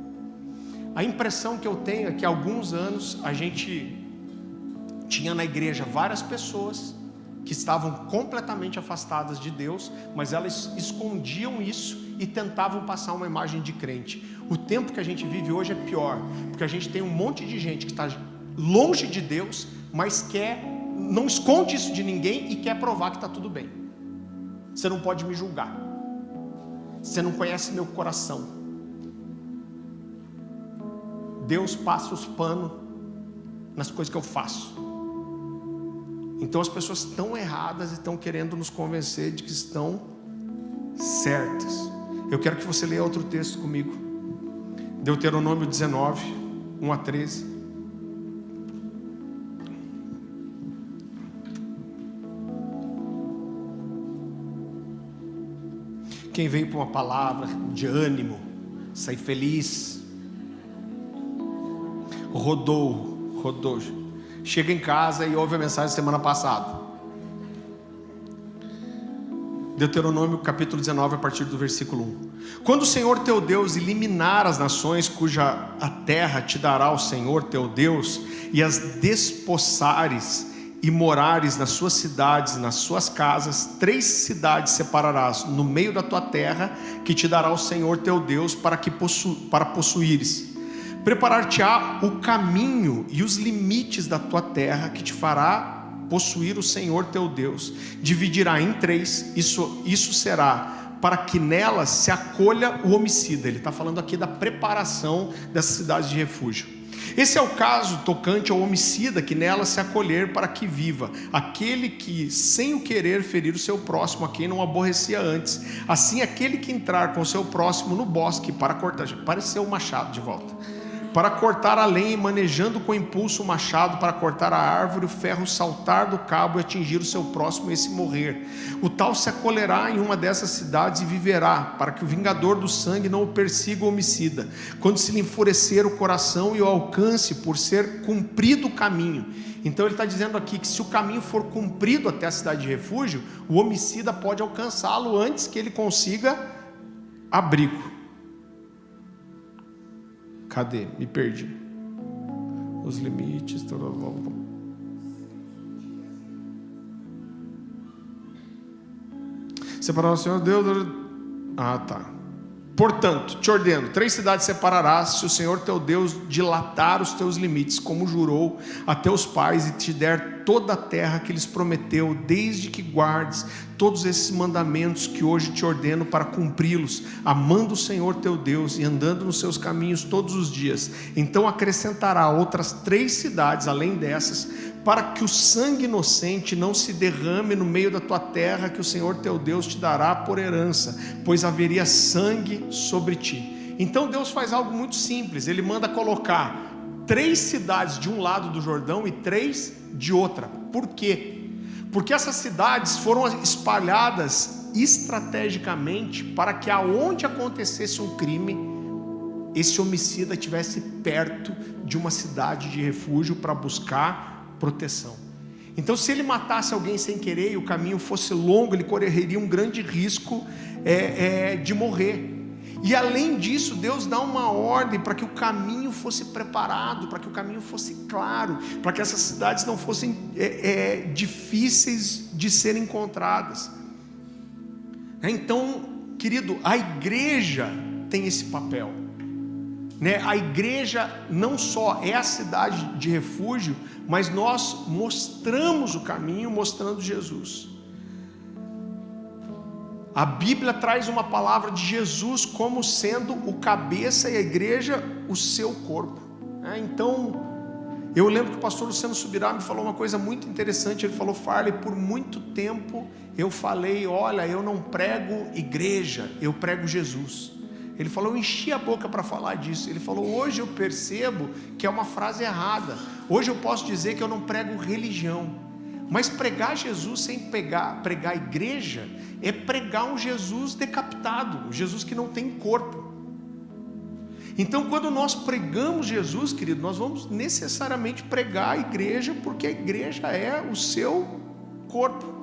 A impressão que eu tenho é que há alguns anos a gente tinha na igreja várias pessoas que estavam completamente afastadas de Deus, mas elas escondiam isso e tentavam passar uma imagem de crente. O tempo que a gente vive hoje é pior, porque a gente tem um monte de gente que está longe de Deus, mas não esconde isso de ninguém e quer provar que está tudo bem. Você não pode me julgar, você não conhece meu coração. Deus passa os panos nas coisas que eu faço. Então as pessoas estão erradas e estão querendo nos convencer de que estão certas. Eu quero que você leia outro texto comigo. Deuteronômio 19, 1 a 13. Quem veio para uma palavra de ânimo, sair feliz, rodou. Chega em casa e ouve a mensagem da semana passada. Deuteronômio capítulo 19, a partir do versículo 1. Quando o Senhor teu Deus eliminar as nações cuja a terra te dará o Senhor teu Deus, e as despossares e morares nas suas cidades e nas suas casas, 3 cidades separarás no meio da tua terra, que te dará o Senhor teu Deus para possuíres. Preparar-te-á o caminho e os limites da tua terra, que te fará possuir o Senhor teu Deus. Dividirá em 3, isso será para que nela se acolha o homicida. Ele está falando aqui da preparação dessas cidades de refúgio. Esse é o caso tocante ao homicida que nela se acolher para que viva, aquele que sem o querer ferir o seu próximo, a quem não aborrecia antes. Assim aquele que entrar com o seu próximo no bosque para cortar, pareceu o machado de volta, para cortar a lenha, manejando com impulso o machado para cortar a árvore, o ferro saltar do cabo e atingir o seu próximo e esse morrer. O tal se acolherá em uma dessas cidades e viverá, para que o vingador do sangue não o persiga o homicida, quando se lhe enfurecer o coração e o alcance por ser cumprido o caminho. Então ele está dizendo aqui que se o caminho for cumprido até a cidade de refúgio, o homicida pode alcançá-lo antes que ele consiga abrigo. Cadê? Me perdi. Os limites. Separar o Senhor Deus. Ah, tá. Portanto, te ordeno, 3 cidades separarás, se o Senhor teu Deus dilatar os teus limites, como jurou a teus pais, e te der toda a terra que lhes prometeu, desde que guardes todos esses mandamentos que hoje te ordeno para cumpri-los, amando o Senhor teu Deus e andando nos seus caminhos todos os dias. Então acrescentará outras 3 cidades, além dessas, para que o sangue inocente não se derrame no meio da tua terra, que o Senhor teu Deus te dará por herança, pois haveria sangue sobre ti. Então Deus faz algo muito simples. Ele manda colocar 3 cidades de um lado do Jordão e 3 de outra. Por quê? Porque essas cidades foram espalhadas estrategicamente para que aonde acontecesse um crime, esse homicida estivesse perto de uma cidade de refúgio para buscar proteção. Então, se ele matasse alguém sem querer e o caminho fosse longo, ele correria um grande risco de morrer. E além disso, Deus dá uma ordem para que o caminho fosse preparado, para que o caminho fosse claro, para que essas cidades não fossem difíceis de serem encontradas. Então, querido, a igreja tem esse papel. A igreja não só é a cidade de refúgio, mas nós mostramos o caminho, mostrando Jesus. A Bíblia traz uma palavra de Jesus como sendo o cabeça e a igreja o seu corpo. Então, eu lembro que o pastor Luciano Subirá me falou uma coisa muito interessante. Ele falou: Farley, por muito tempo eu falei, olha, eu não prego igreja, eu prego Jesus. Ele falou, eu enchi a boca para falar disso. Ele falou, hoje eu percebo que é uma frase errada. Hoje eu posso dizer que eu não prego religião. Mas pregar Jesus sem pregar igreja é pregar um Jesus decapitado, um Jesus que não tem corpo. Então, quando nós pregamos Jesus, querido, nós vamos necessariamente pregar a igreja, porque a igreja é o seu corpo.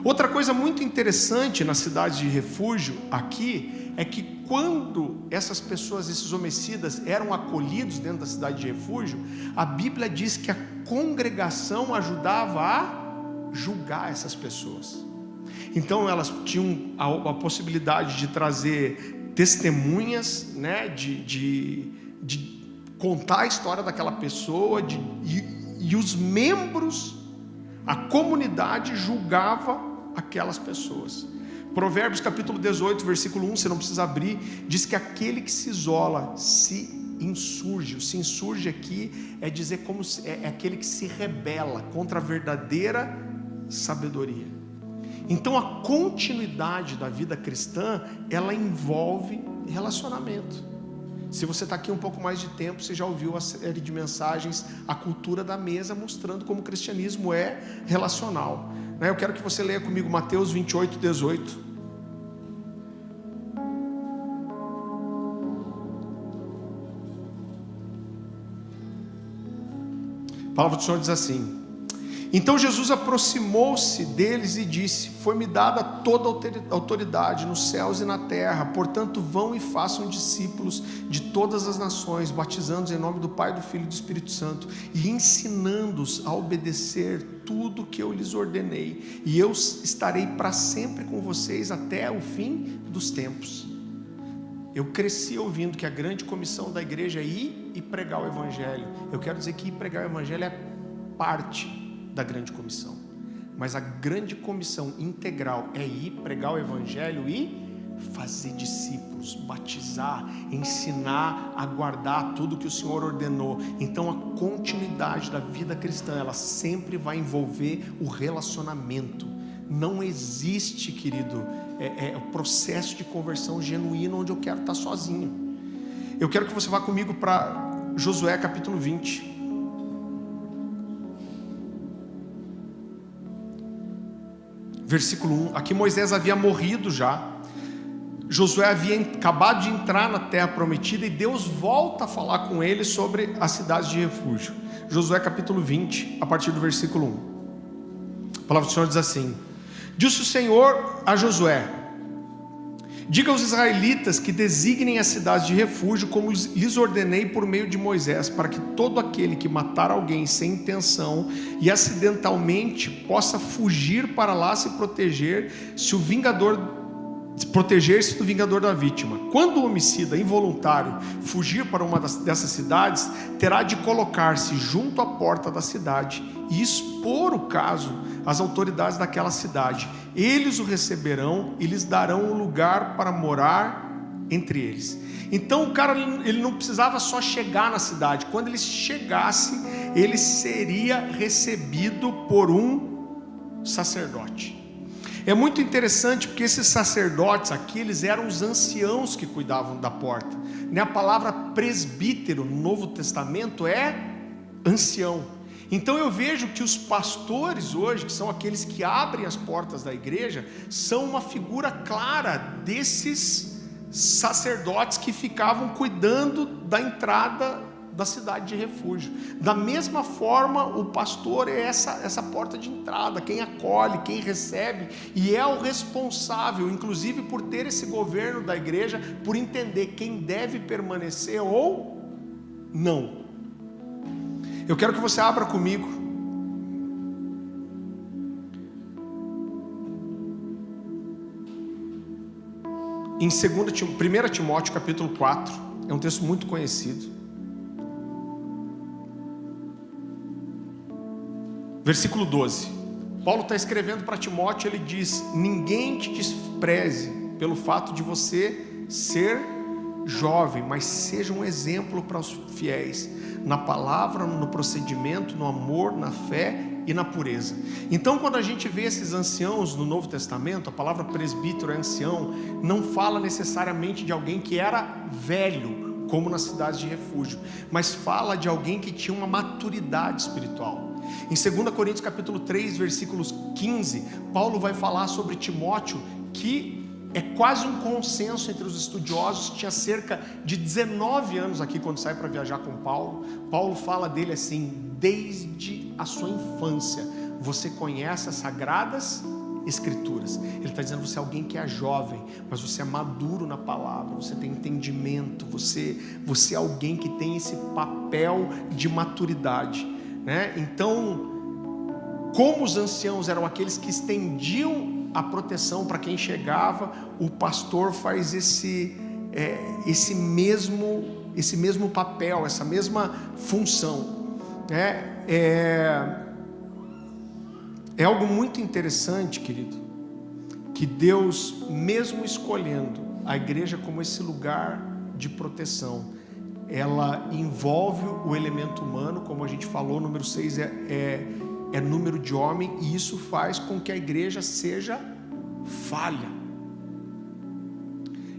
Outra coisa muito interessante na cidade de refúgio aqui é que quando essas pessoas, esses homicidas, eram acolhidos dentro da cidade de refúgio, a Bíblia diz que a congregação ajudava a julgar essas pessoas. Então elas tinham a possibilidade de trazer testemunhas, né, de contar a história daquela pessoa, e os membros, a comunidade julgava aquelas pessoas. Provérbios capítulo 18, versículo 1, você não precisa abrir, diz que aquele que se isola se insurge. O se insurge aqui é dizer como é aquele que se rebela contra a verdadeira sabedoria. Então a continuidade da vida cristã, ela envolve relacionamento. Se você está aqui um pouco mais de tempo, você já ouviu a série de mensagens, a cultura da mesa, mostrando como o cristianismo é relacional. Eu quero que você leia comigo Mateus 28, 18. A palavra do Senhor diz assim: então Jesus aproximou-se deles e disse: foi-me dada toda autoridade nos céus e na terra, portanto vão e façam discípulos de todas as nações, batizando-os em nome do Pai, do Filho e do Espírito Santo, e ensinando-os a obedecer tudo que eu lhes ordenei, e eu estarei para sempre com vocês até o fim dos tempos. Eu cresci ouvindo que a grande comissão da igreja é ir e pregar o evangelho. Eu quero dizer que ir pregar o evangelho é parte da grande comissão, mas a grande comissão integral é ir pregar o evangelho e fazer discípulos, batizar, ensinar a guardar tudo que o Senhor ordenou. Então a continuidade da vida cristã, ela sempre vai envolver o relacionamento. Não existe, querido, o processo de conversão genuíno onde eu quero estar sozinho. Eu quero que você vá comigo para Josué capítulo 20. Versículo 1. Aqui Moisés havia morrido já. Josué havia acabado de entrar na terra prometida, e Deus volta a falar com ele sobre as cidades de refúgio. Josué capítulo 20, a partir do versículo 1. A palavra do Senhor diz assim: disse o Senhor a Josué: diga aos israelitas que designem as cidades de refúgio, como lhes ordenei por meio de Moisés, para que todo aquele que matar alguém sem intenção e acidentalmente possa fugir para lá se proteger-se do vingador da vítima. Quando o homicida involuntário fugir para uma dessas cidades, terá de colocar-se junto à porta da cidade e expor o caso às autoridades daquela cidade. Eles o receberão e lhes darão um lugar para morar entre eles. Então o cara, ele não precisava só chegar na cidade. Quando ele chegasse, ele seria recebido por um sacerdote. É muito interessante porque esses sacerdotes aqui, eles eram os anciãos que cuidavam da porta. A palavra presbítero no Novo Testamento é ancião. Então eu vejo que os pastores hoje, que são aqueles que abrem as portas da igreja, são uma figura clara desses sacerdotes que ficavam cuidando da entrada da cidade de refúgio. Da mesma forma, o pastor é essa porta de entrada, quem acolhe, quem recebe, e é o responsável, inclusive por ter esse governo da igreja, por entender quem deve permanecer ou não. Eu quero que você abra comigo em 1 Timóteo capítulo 4, é um texto muito conhecido. Versículo 12. Paulo está escrevendo para Timóteo, ele diz: ninguém te despreze pelo fato de você ser jovem, mas seja um exemplo para os fiéis, na palavra, no procedimento, no amor, na fé e na pureza. Então quando a gente vê esses anciãos no Novo Testamento, a palavra presbítero é ancião, não fala necessariamente de alguém que era velho, como nas cidades de refúgio, mas fala de alguém que tinha uma maturidade espiritual. Em 2 Coríntios capítulo 3, versículos 15, Paulo vai falar sobre Timóteo, que é quase um consenso entre os estudiosos. Tinha cerca de 19 anos aqui quando sai para viajar com Paulo. Paulo fala dele assim: desde a sua infância você conhece as sagradas escrituras. Ele está dizendo: você é alguém que é jovem, mas você é maduro na palavra, você tem entendimento, você é alguém que tem esse papel de maturidade, né? Então, Como os anciãos eram aqueles que estendiam a proteção para quem chegava, o pastor faz esse mesmo papel, essa mesma função. É algo muito interessante, querido, que Deus, mesmo escolhendo a igreja como esse lugar de proteção, ela envolve o elemento humano, como a gente falou, número 6 é número de homem, e isso faz com que a igreja seja falha.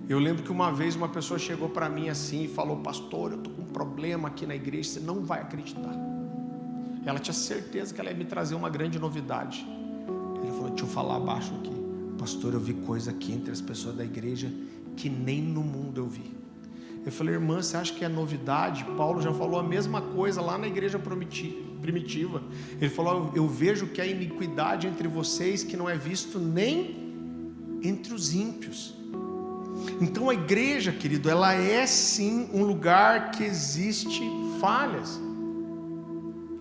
Eu lembro que uma vez uma pessoa chegou para mim assim e falou: pastor, eu estou com um problema aqui na igreja, você não vai acreditar. Ela tinha certeza que ela ia me trazer uma grande novidade. Ele falou: deixa eu falar abaixo aqui, pastor, eu vi coisa aqui entre as pessoas da igreja que nem no mundo eu vi. Eu falei: irmã, você acha que é novidade? Paulo já falou a mesma coisa lá na igreja primitiva. Ele falou: eu vejo que há iniquidade entre vocês que não é visto nem entre os ímpios. Então a igreja, querido, ela é sim um lugar que existe falhas.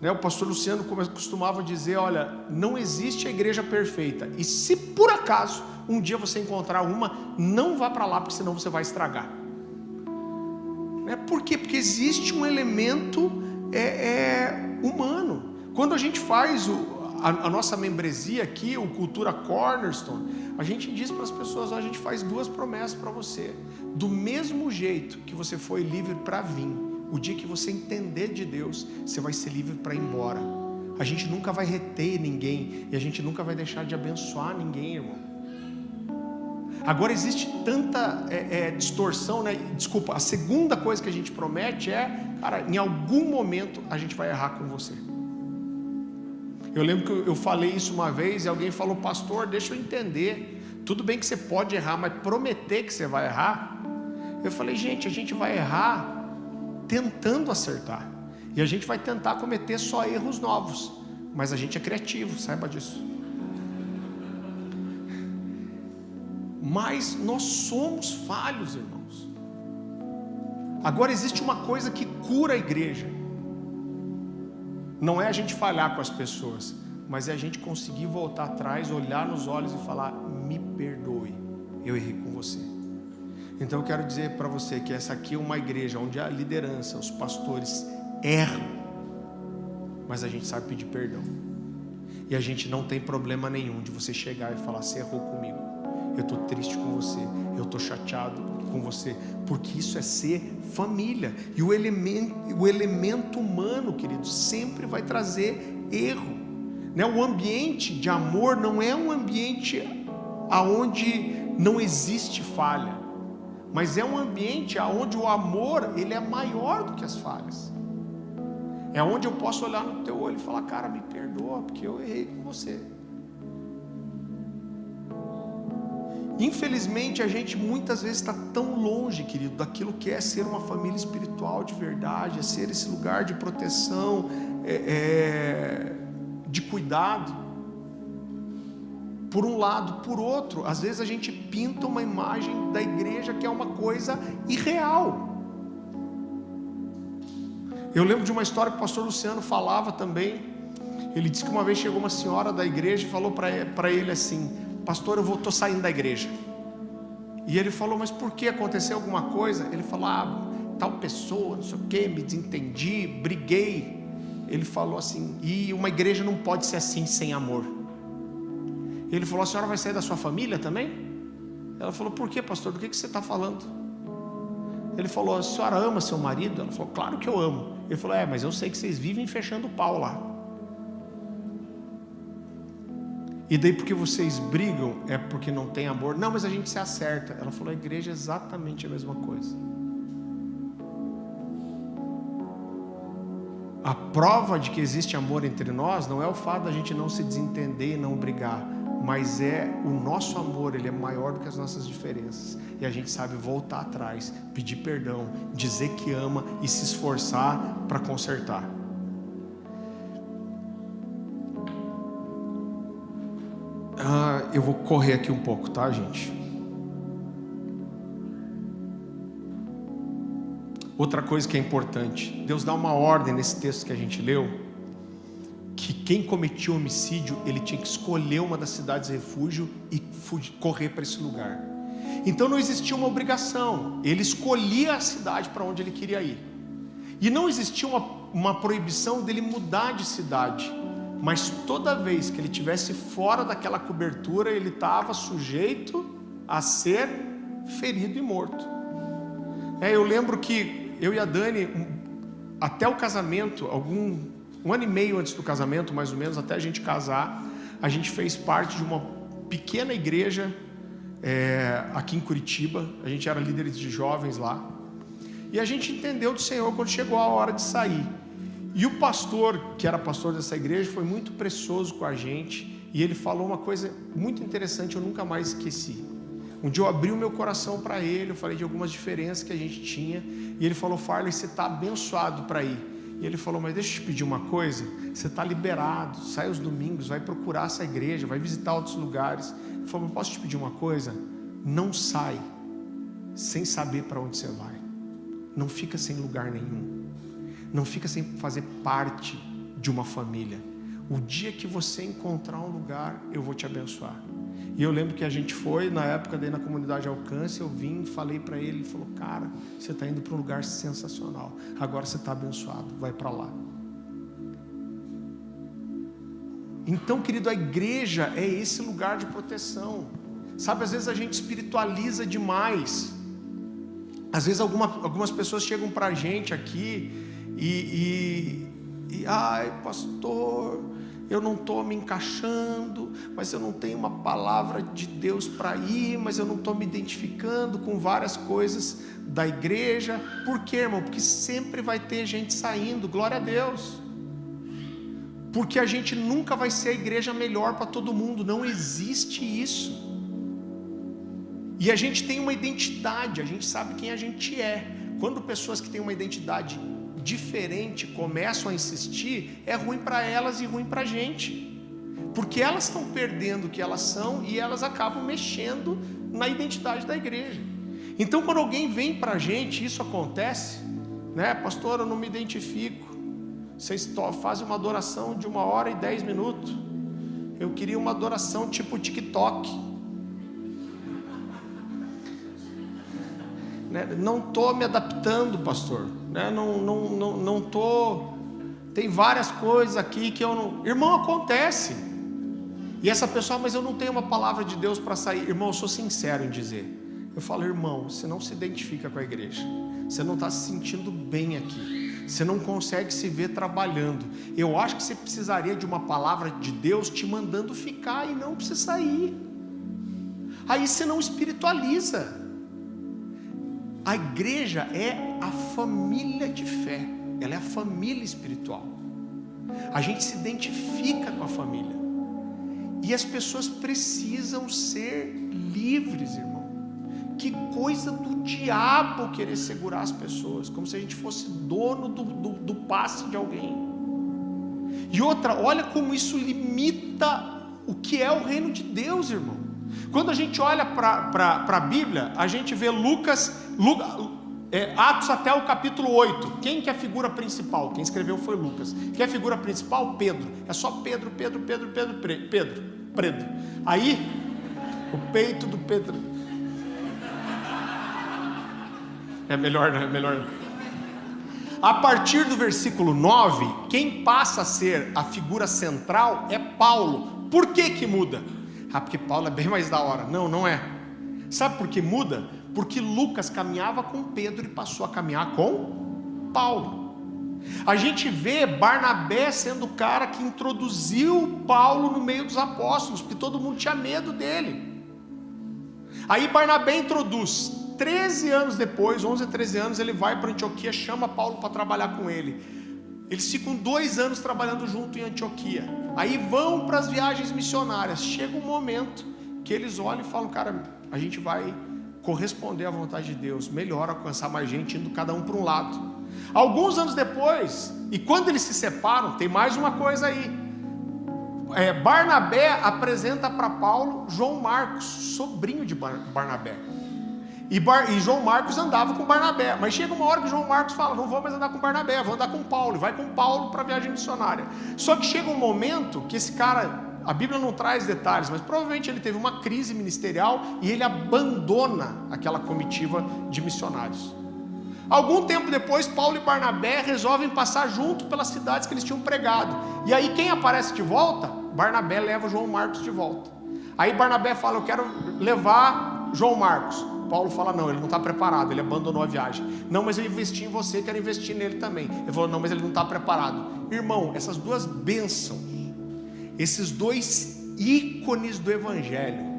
O pastor Luciano costumava dizer: olha, não existe a igreja perfeita, e se por acaso um dia você encontrar uma, não vá para lá, porque senão você vai estragar. Por quê? Porque existe um elemento humano. Quando a gente faz a nossa membresia aqui, o Cultura Cornerstone, a gente diz para as pessoas: a gente faz 2 promessas para você. Do mesmo jeito que você foi livre para vir, o dia que você entender de Deus, você vai ser livre para ir embora. A gente nunca vai reter ninguém, e a gente nunca vai deixar de abençoar ninguém, irmão. Agora existe tanta distorção, Desculpa, a segunda coisa que a gente promete cara, em algum momento a gente vai errar com você. Eu lembro que eu falei isso uma vez e alguém falou: pastor, deixa eu entender, tudo bem que você pode errar, mas prometer que você vai errar? Eu falei: gente, a gente vai errar tentando acertar, e a gente vai tentar cometer só erros novos, mas a gente é criativo, saiba disso. Mas nós somos falhos, irmãos. Agora existe uma coisa que cura a igreja, não é a gente falhar com as pessoas, mas é a gente conseguir voltar atrás, olhar nos olhos e falar: me perdoe, eu errei com você. Então eu quero dizer para você que essa aqui é uma igreja onde a liderança, os pastores erram, mas a gente sabe pedir perdão, e a gente não tem problema nenhum de você chegar e falar: você errou comigo, eu estou triste com você, eu estou chateado com você, porque isso é ser família. E o elemento humano, querido, sempre vai trazer erro, O ambiente de amor não é um ambiente onde não existe falha, mas é um ambiente onde o amor, ele é maior do que as falhas. É onde eu posso olhar no teu olho e falar: cara, me perdoa, porque eu errei com você. Infelizmente a gente muitas vezes está tão longe, querido, daquilo que é ser uma família espiritual de verdade, é ser esse lugar de proteção, de cuidado. Por um lado, por outro, às vezes a gente pinta uma imagem da igreja que é uma coisa irreal. Eu lembro de uma história que o pastor Luciano falava também. Ele disse que uma vez chegou uma senhora da igreja e falou para ele assim: pastor, eu estou saindo da igreja. E ele falou: mas por que? Aconteceu alguma coisa? Ele falou: tal pessoa, não sei o que, me desentendi, briguei. Ele falou assim: e uma igreja não pode ser assim sem amor. Ele falou: a senhora vai sair da sua família também? Ela falou: por que, pastor? Do que você está falando? Ele falou: a senhora ama seu marido? Ela falou: claro que eu amo. Ele falou: mas eu sei que vocês vivem fechando o pau lá. E daí porque vocês brigam é porque não tem amor? Não, mas a gente se acerta. Ela falou: a igreja é exatamente a mesma coisa. A prova de que existe amor entre nós não é o fato da gente não se desentender e não brigar, mas é o nosso amor, ele é maior do que as nossas diferenças, e a gente sabe voltar atrás, pedir perdão, dizer que ama e se esforçar para consertar. Eu vou correr aqui um pouco, tá, gente? Outra coisa que é importante, Deus dá uma ordem nesse texto que a gente leu, que quem cometia homicídio, ele tinha que escolher uma das cidades de refúgio e correr para esse lugar. Então não existia uma obrigação, ele escolhia a cidade para onde ele queria ir. E não existia uma proibição dele mudar de cidade, mas toda vez que ele estivesse fora daquela cobertura, ele estava sujeito a ser ferido e morto. Eu lembro que eu e a Dani, até o casamento, um ano e meio antes do casamento, mais ou menos, até a gente casar, a gente fez parte de uma pequena igreja aqui em Curitiba. A gente era líderes de jovens lá, e a gente entendeu do Senhor quando chegou a hora de sair. E o pastor, que era pastor dessa igreja, foi muito precioso com a gente, e ele falou uma coisa muito interessante, eu nunca mais esqueci. Um dia eu abri o meu coração para ele, eu falei de algumas diferenças que a gente tinha, e ele falou: Farley, você está abençoado para ir. E ele falou: mas deixa eu te pedir uma coisa, você está liberado, sai aos domingos, vai procurar essa igreja, vai visitar outros lugares. Ele falou: posso te pedir uma coisa? Não sai sem saber para onde você vai, não fica sem lugar nenhum, não fica sem fazer parte de uma família. O dia que você encontrar um lugar, eu vou te abençoar. E eu lembro que a gente foi, na época daí na comunidade Alcance, eu vim, falei para ele, ele falou: cara, você está indo para um lugar sensacional, agora você está abençoado, vai para lá. Então, querido, a igreja é esse lugar de proteção. Sabe, às vezes a gente espiritualiza demais. Às vezes algumas pessoas chegam para a gente aqui ai, pastor, eu não estou me encaixando, mas eu não tenho uma palavra de Deus para ir, mas eu não estou me identificando com várias coisas da igreja. Por quê, irmão? Porque sempre vai ter gente saindo, glória a Deus. Porque a gente nunca vai ser a igreja melhor para todo mundo, não existe isso. E a gente tem uma identidade, a gente sabe quem a gente é. Quando pessoas que têm uma identidade diferente começam a insistir, é ruim para elas e ruim para a gente, porque elas estão perdendo o que elas são e elas acabam mexendo na identidade da igreja. Então, quando alguém vem para a gente, isso acontece, né? Pastor, eu não me identifico, vocês fazem uma adoração de 1h10, eu queria uma adoração tipo TikTok, né? Não estou me adaptando, pastor, né? Não estou, tem várias coisas aqui que eu não... Irmão, acontece. E essa pessoa: mas eu não tenho uma palavra de Deus para sair. Irmão, eu sou sincero em dizer, eu falo: irmão, você não se identifica com a igreja, você não está se sentindo bem aqui, você não consegue se ver trabalhando. Eu acho que você precisaria de uma palavra de Deus te mandando ficar e não para você sair. Aí você não espiritualiza. A igreja é a família de fé, ela é a família espiritual. A gente se identifica com a família, e as pessoas precisam ser livres, irmão. Que coisa do diabo querer segurar as pessoas, como se a gente fosse dono do passe de alguém. E outra, olha como isso limita o que é o reino de Deus, irmão. Quando a gente olha para a Bíblia, a gente vê Atos até o capítulo 8. Quem que é a figura principal? Quem escreveu foi Lucas. Quem é a figura principal? Pedro. É só Pedro. Aí, o peito do Pedro. É melhor, não é melhor. A partir do versículo 9, quem passa a ser a figura central é Paulo. Por que muda? Porque Paulo é bem mais da hora. Não é. Sabe por que muda? Porque Lucas caminhava com Pedro e passou a caminhar com Paulo. A gente vê Barnabé sendo o cara que introduziu Paulo no meio dos apóstolos, porque todo mundo tinha medo dele. Aí Barnabé introduz, 13 anos depois, 11 a 13 anos, ele vai para Antioquia, chama Paulo para trabalhar com ele. Eles ficam 2 anos trabalhando junto em Antioquia. Aí vão para as viagens missionárias. Chega um momento que eles olham e falam: cara, a gente vai corresponder à vontade de Deus, melhor alcançar mais gente, indo cada um para um lado. Alguns anos depois, e quando eles se separam, tem mais uma coisa aí. Barnabé apresenta para Paulo João Marcos, sobrinho de Barnabé. E João Marcos andava com Barnabé. Mas chega uma hora que João Marcos fala: não vou mais andar com Barnabé, vou andar com Paulo. E vai com Paulo para a viagem missionária. Só que chega um momento que esse cara, a Bíblia não traz detalhes, mas provavelmente ele teve uma crise ministerial e ele abandona aquela comitiva de missionários. Algum tempo depois, Paulo e Barnabé resolvem passar junto pelas cidades que eles tinham pregado. E aí quem aparece de volta? Barnabé leva João Marcos de volta. Aí Barnabé fala: eu quero levar João Marcos. Paulo fala: não, ele não está preparado, ele abandonou a viagem. Não, mas eu investi em você, quero investir nele também. Ele falou: não, mas ele não está preparado. Irmão, essas duas bênçãos, esses dois ícones do evangelho,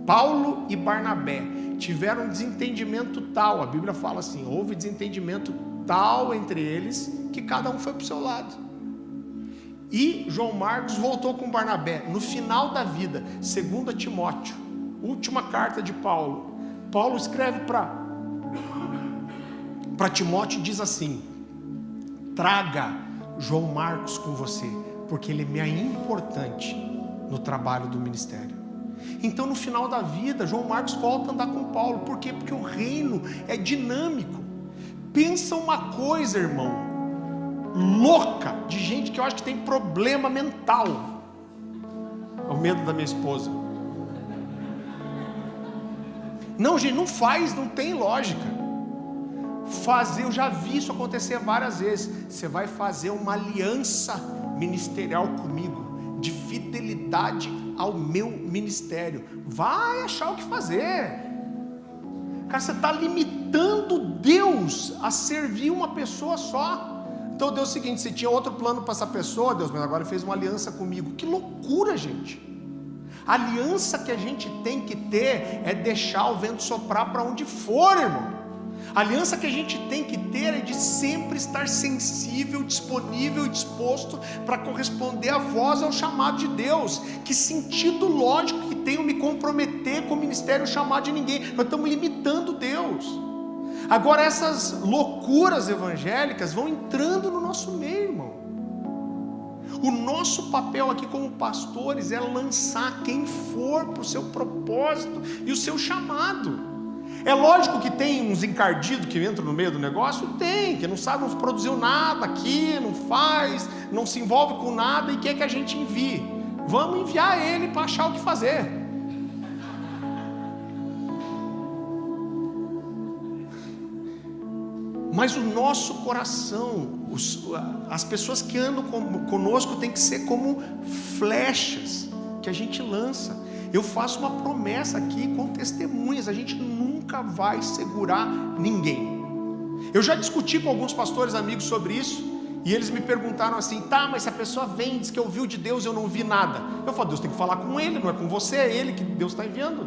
Paulo e Barnabé, tiveram um desentendimento tal, a Bíblia fala assim, houve desentendimento tal entre eles, que cada um foi para o seu lado. E João Marcos voltou com Barnabé, no final da vida, 2 Timóteo, última carta de Paulo. Paulo escreve para Timóteo e diz assim: traga João Marcos com você, porque ele é importante no trabalho do ministério. Então no final da vida, João Marcos volta a andar com Paulo. Por quê? Porque o reino é dinâmico. Pensa uma coisa, irmão, louca, de gente que eu acho que tem problema mental. É o medo da minha esposa. Não, gente, não faz, não tem lógica. Eu já vi isso acontecer várias vezes. Você vai fazer uma aliança ministerial comigo, de fidelidade ao meu ministério. Vai achar o que fazer. Cara, você está limitando Deus a servir uma pessoa só. Então Deus é o seguinte: você tinha outro plano para essa pessoa, Deus, mas agora fez uma aliança comigo. Que loucura, gente. A aliança que a gente tem que ter é deixar o vento soprar para onde for, irmão. A aliança que a gente tem que ter é de sempre estar sensível, disponível e disposto para corresponder à voz, ao chamado de Deus. Que sentido lógico que tem eu me comprometer com o ministério e o chamado de ninguém? Nós estamos limitando Deus. Agora essas loucuras evangélicas vão entrando no nosso meio, irmão. O nosso papel aqui como pastores é lançar quem for para o seu propósito e o seu chamado. É lógico que tem uns encardidos que entram no meio do negócio, tem, que não sabe, não produziu nada aqui, não faz, não se envolve com nada e quer que a gente envie. Vamos enviar ele para achar o que fazer. Mas o nosso coração, as pessoas que andam conosco tem que ser como flechas que a gente lança. Eu faço uma promessa aqui com testemunhas: a gente nunca vai segurar ninguém. Eu já discuti com alguns pastores amigos sobre isso, e eles me perguntaram assim: tá, mas se a pessoa vem e diz que ouviu de Deus, eu não vi nada. Eu falo: Deus tem que falar com ele, não é com você, é ele que Deus está enviando.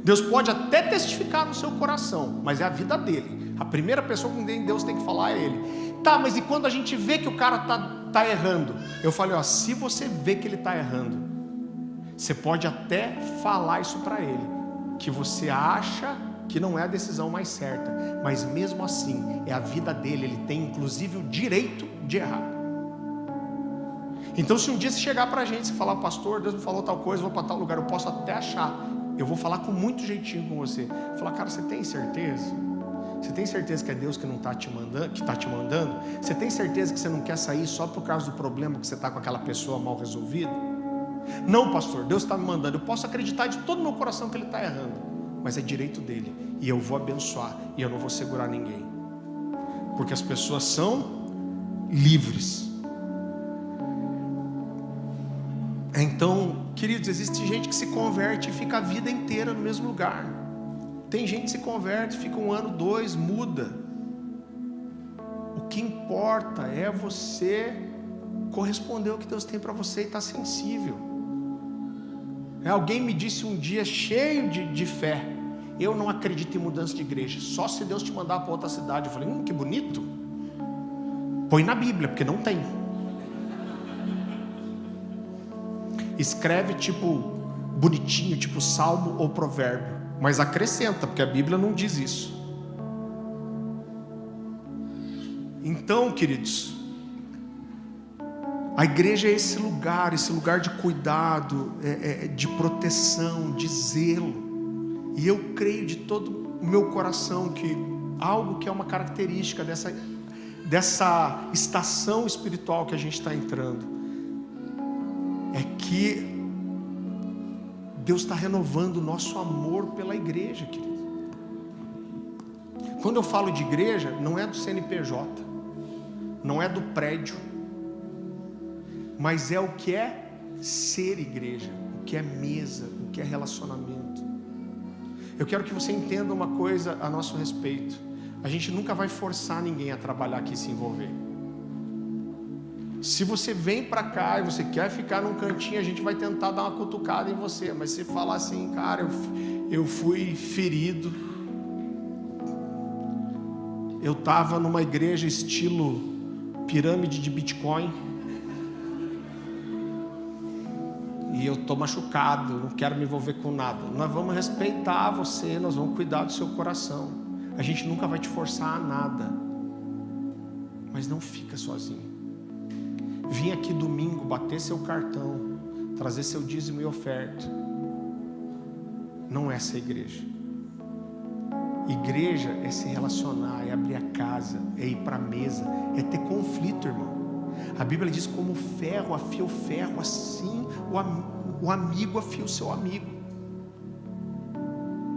Deus pode até testificar no seu coração, mas é a vida dele. A primeira pessoa com quem Deus tem que falar é ele. Tá, mas e quando a gente vê que o cara tá errando? Eu falei: ó, se você vê que ele está errando, você pode até falar isso para ele, que você acha que não é a decisão mais certa, mas mesmo assim é a vida dele, ele tem inclusive o direito de errar. Então se um dia você chegar para a gente e falar: pastor, Deus me falou tal coisa, vou para tal lugar, eu posso até achar, eu vou falar com muito jeitinho com você, falar: cara, você tem certeza? Você tem certeza que é Deus que não está te mandando, que está te mandando? Você tem certeza que você não quer sair só por causa do problema que você está com aquela pessoa mal resolvida? Não, pastor, Deus está me mandando. Eu posso acreditar de todo o meu coração que ele está errando, mas é direito dele, e eu vou abençoar, e eu não vou segurar ninguém, porque as pessoas são livres. Então, queridos, existe gente que se converte e fica a vida inteira no mesmo lugar. Tem gente que se converte, fica 1 ano, 2, muda. O que importa é você corresponder ao que Deus tem para você e estar sensível. Alguém me disse um dia, cheio de fé: eu não acredito em mudança de igreja, só se Deus te mandar para outra cidade. Eu falei: que bonito. Põe na Bíblia, porque não tem. Escreve tipo bonitinho, tipo salmo ou provérbio, mas acrescenta, porque a Bíblia não diz isso. Então, queridos, a igreja é esse lugar de cuidado, de proteção, de zelo. E eu creio de todo o meu coração que algo que é uma característica dessa estação espiritual que a gente está entrando, é que Deus está renovando o nosso amor pela igreja, querido. Quando eu falo de igreja, não é do CNPJ, não é do prédio, mas é o que é ser igreja, o que é mesa, o que é relacionamento. Eu quero que você entenda uma coisa a nosso respeito: a gente nunca vai forçar ninguém a trabalhar aqui e se envolver. Se você vem para cá e você quer ficar num cantinho, a gente vai tentar dar uma cutucada em você. Mas se falar assim, cara, eu fui ferido, eu estava numa igreja estilo pirâmide de Bitcoin, e eu estou machucado, não quero me envolver com nada. Nós vamos respeitar você, nós vamos cuidar do seu coração. A gente nunca vai te forçar a nada, mas não fica sozinho. Vim aqui domingo bater seu cartão, trazer seu dízimo e oferta, não é essa igreja. Igreja é se relacionar, é abrir a casa, é ir para a mesa, é ter conflito, irmão. A Bíblia diz: como o ferro afia o ferro, assim o amigo afia o seu amigo.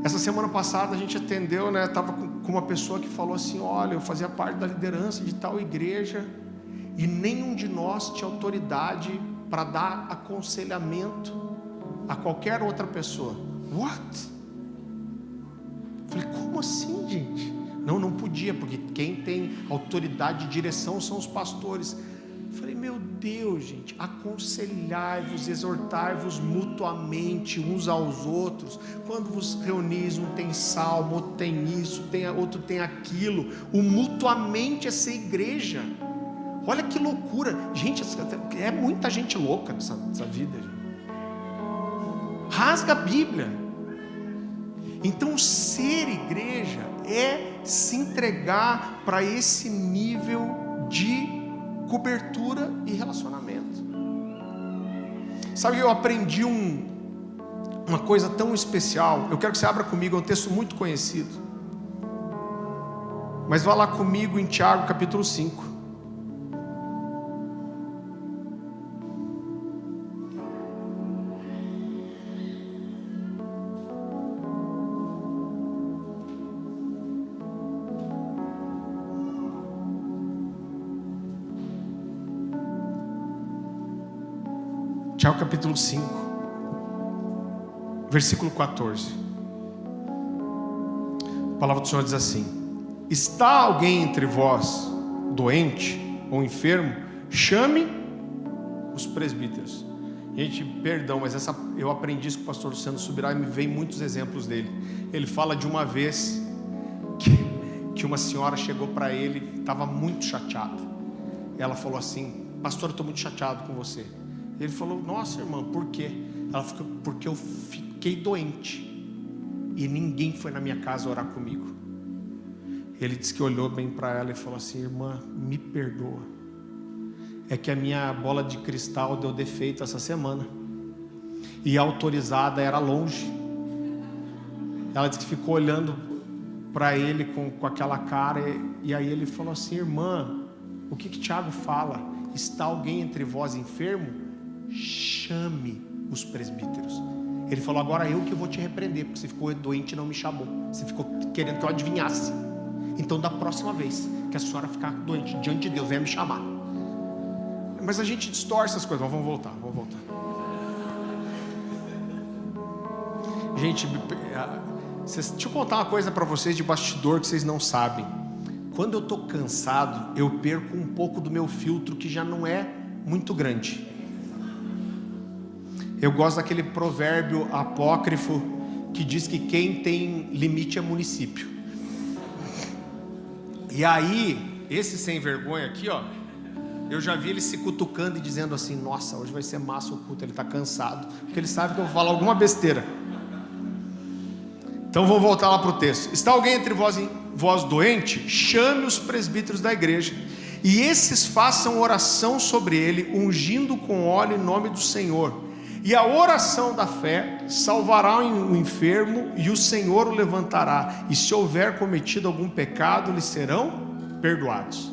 Essa semana passada a gente atendeu, né? Estava com uma pessoa que falou assim: olha, eu fazia parte da liderança de tal igreja e nenhum de nós tinha autoridade para dar aconselhamento a qualquer outra pessoa. What? Falei, como assim, gente? Não podia, porque quem tem autoridade de direção são os pastores. Falei, meu Deus, gente, aconselhai-vos, exortai-vos mutuamente uns aos outros. Quando vos reunis, um tem salmo, outro tem isso, outro tem aquilo. O mutuamente é ser igreja. Olha que loucura, gente, é muita gente louca nessa vida, gente. Rasga a Bíblia. Então ser igreja é se entregar para esse nível de cobertura e relacionamento. Sabe, eu aprendi uma coisa tão especial. Eu quero que você abra comigo, é um texto muito conhecido, mas vá lá comigo em Tiago capítulo 5. Tiago capítulo 5, versículo 14. A palavra do Senhor diz assim: está alguém entre vós doente ou enfermo? Chame os presbíteros. Gente, perdão, mas eu aprendi isso com o pastor Luciano Subirá e me vem muitos exemplos dele. Ele fala de uma vez que uma senhora chegou para ele, estava muito chateada. Ela falou assim: pastor, eu estou muito chateado com você. Ele falou: nossa, irmã, por quê? Ela falou: porque eu fiquei doente e ninguém foi na minha casa orar comigo. Ele disse que olhou bem para ela e falou assim: irmã, me perdoa, é que a minha bola de cristal deu defeito essa semana e a autorizada era longe. Ela disse que ficou olhando para ele com aquela cara, e aí ele falou assim: irmã, o que Tiago fala? Está alguém entre vós enfermo? Chame os presbíteros. Ele falou: agora eu que vou te repreender, porque você ficou doente e não me chamou. Você ficou querendo que eu adivinhasse. Então da próxima vez que a senhora ficar doente diante de Deus, venha me chamar. Mas a gente distorce essas coisas. Mas vamos voltar. Gente, deixa eu contar uma coisa para vocês de bastidor que vocês não sabem. Quando eu estou cansado, eu perco um pouco do meu filtro, que já não é muito grande. Eu gosto daquele provérbio apócrifo que diz que quem tem limite é município. E aí, esse sem vergonha aqui, ó, eu já vi ele se cutucando e dizendo assim: nossa, hoje vai ser massa o culto. Ele está cansado, porque ele sabe que eu vou falar alguma besteira. Então vamos voltar lá para o texto. Está alguém entre vós doente? Chame os presbíteros da igreja, e esses façam oração sobre ele, ungindo com óleo em nome do Senhor. E a oração da fé salvará o enfermo, e o Senhor o levantará, e se houver cometido algum pecado, lhe serão perdoados.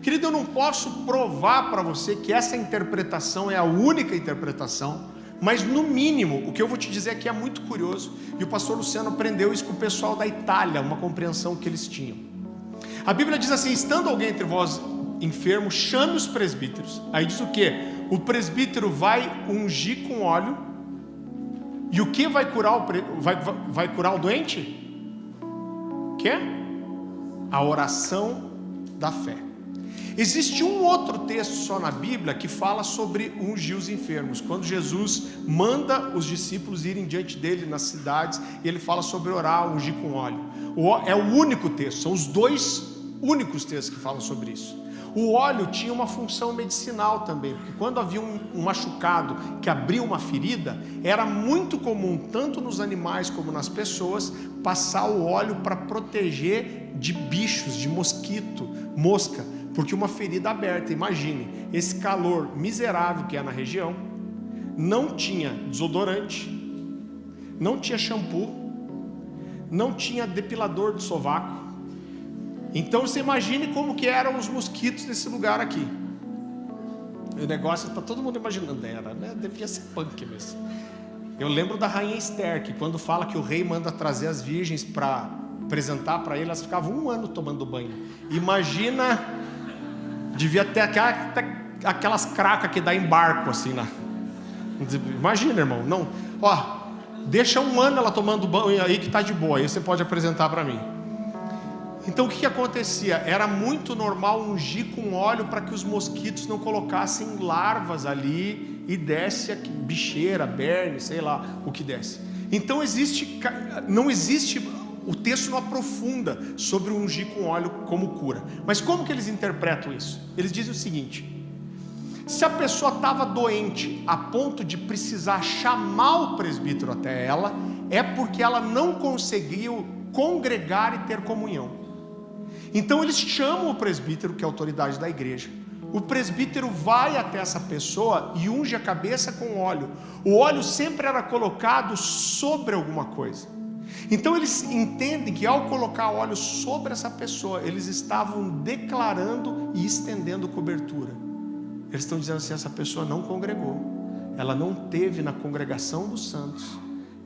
Querido, eu não posso provar para você que essa interpretação é a única interpretação, mas no mínimo, o que eu vou te dizer aqui é muito curioso, e o pastor Luciano aprendeu isso com o pessoal da Itália, uma compreensão que eles tinham. A Bíblia diz assim: estando alguém entre vós enfermo, chame os presbíteros. Aí diz o que? O presbítero vai ungir com óleo, e o que vai curar vai curar o doente? O que? A oração da fé. Existe um outro texto só na Bíblia que fala sobre ungir os enfermos, quando Jesus manda os discípulos irem diante dele nas cidades, e ele fala sobre orar, ungir com óleo. É o único texto, são os dois únicos textos que falam sobre isso. O óleo tinha uma função medicinal também, porque quando havia um machucado que abria uma ferida, era muito comum, tanto nos animais como nas pessoas, passar o óleo para proteger de bichos, de mosquito, mosca, porque uma ferida aberta, imagine, esse calor miserável que é na região, não tinha desodorante, não tinha shampoo, não tinha depilador de sovaco. Então você imagine como que eram os mosquitos nesse lugar aqui. O negócio está todo mundo imaginando, devia ser punk mesmo. Eu lembro da rainha Esther, que quando fala que o rei manda trazer as virgens para apresentar para ele, elas ficavam 1 ano tomando banho. Imagina, devia ter aquelas cracas que dá em barco assim lá. Imagina, irmão, não, deixa 1 ano ela tomando banho aí que está de boa, aí você pode apresentar para mim. Então o que acontecia? Era muito normal ungir com óleo para que os mosquitos não colocassem larvas ali e desse a bicheira, berne, sei lá o que desse. Então não existe, o texto não aprofunda sobre o ungir com óleo como cura. Mas como que eles interpretam isso? Eles dizem o seguinte: se a pessoa estava doente a ponto de precisar chamar o presbítero até ela, é porque ela não conseguiu congregar e ter comunhão. Então eles chamam o presbítero, que é a autoridade da igreja. O presbítero vai até essa pessoa e unge a cabeça com óleo. O óleo sempre era colocado sobre alguma coisa. Então eles entendem que ao colocar óleo sobre essa pessoa, eles estavam declarando e estendendo cobertura. Eles estão dizendo assim: essa pessoa não congregou, ela não teve na congregação dos santos,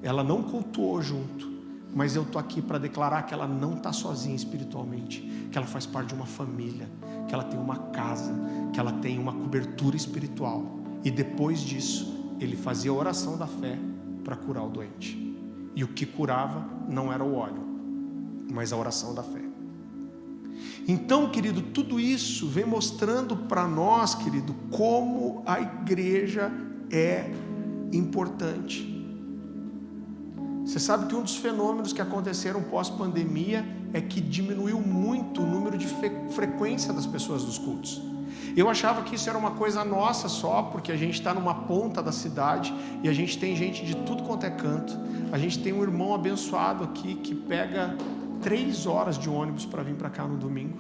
ela não cultuou junto, mas eu estou aqui para declarar que ela não está sozinha espiritualmente, que ela faz parte de uma família, que ela tem uma casa, que ela tem uma cobertura espiritual. E depois disso, ele fazia a oração da fé para curar o doente. E o que curava não era o óleo, mas a oração da fé. Então, querido, tudo isso vem mostrando para nós, querido, como a igreja é importante. Você sabe que um dos fenômenos que aconteceram pós-pandemia é que diminuiu muito o número de frequência das pessoas dos cultos. Eu achava que isso era uma coisa nossa só, porque a gente está numa ponta da cidade e a gente tem gente de tudo quanto é canto. A gente tem um irmão abençoado aqui que pega 3 horas de ônibus para vir para cá no domingo.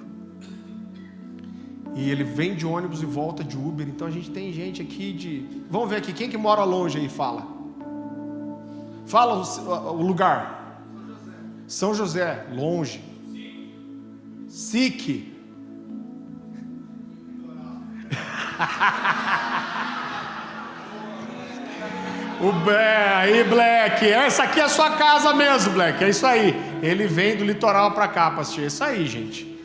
E ele vem de ônibus e volta de Uber. Então a gente tem gente aqui de... Vamos ver aqui, quem que mora longe aí, fala. Fala o lugar. São José, longe. Sique. Aí, Black, essa aqui é a sua casa mesmo, Black, é isso aí. Ele vem do litoral para cá para assistir, é isso aí, gente.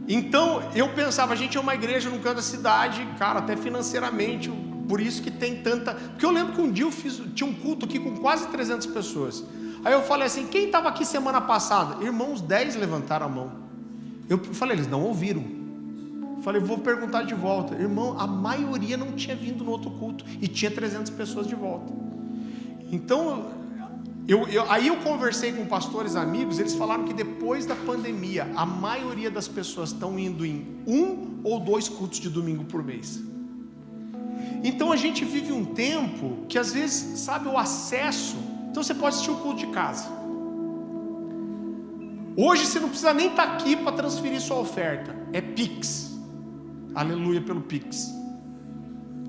Então eu pensava, a gente é uma igreja no canto da cidade, cara, até financeiramente, por isso que tem tanta... Porque eu lembro que um dia tinha um culto aqui com quase 300 pessoas. Aí eu falei assim: quem estava aqui semana passada? Irmãos, 10 levantaram a mão. Eu falei, eles não ouviram. Falei, vou perguntar de volta. Irmão, a maioria não tinha vindo no outro culto e tinha 300 pessoas de volta. Então, aí eu conversei com pastores amigos, eles falaram que depois da pandemia, a maioria das pessoas estão indo em 1 ou 2 cultos de domingo por mês. Então a gente vive um tempo que às vezes, sabe, o acesso... Então você pode assistir o culto de casa. Hoje você não precisa nem estar aqui para transferir sua oferta. É Pix. Aleluia pelo Pix.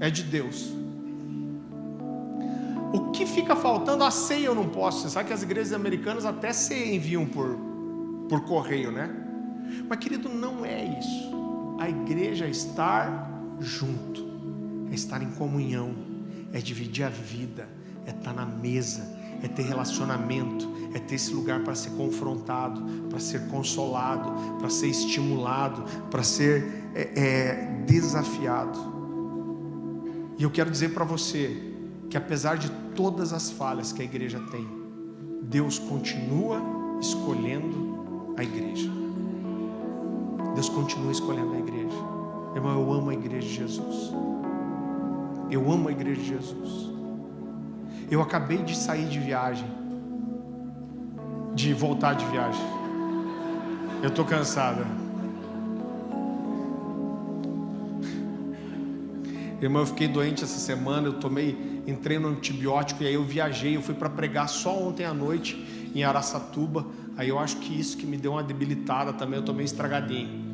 É de Deus. O que fica faltando? A ceia eu não posso. Você sabe que as igrejas americanas até ceia enviam por correio, né? Mas querido, não é isso. A igreja é estar junto, é estar em comunhão, é dividir a vida, é estar na mesa, é ter relacionamento, é ter esse lugar para ser confrontado, para ser consolado, para ser estimulado, para ser desafiado. E eu quero dizer para você que apesar de todas as falhas que a igreja tem, Deus continua escolhendo a igreja. Deus continua escolhendo a igreja. Irmão, eu amo a igreja de Jesus. Eu amo a igreja de Jesus. Eu acabei de sair de viagem, de voltar de viagem. Eu estou cansada. Irmão, eu fiquei doente essa semana, entrei no antibiótico e aí eu viajei, eu fui para pregar só ontem à noite em Araçatuba. Aí eu acho que isso que me deu uma debilitada também, eu tô meio estragadinho.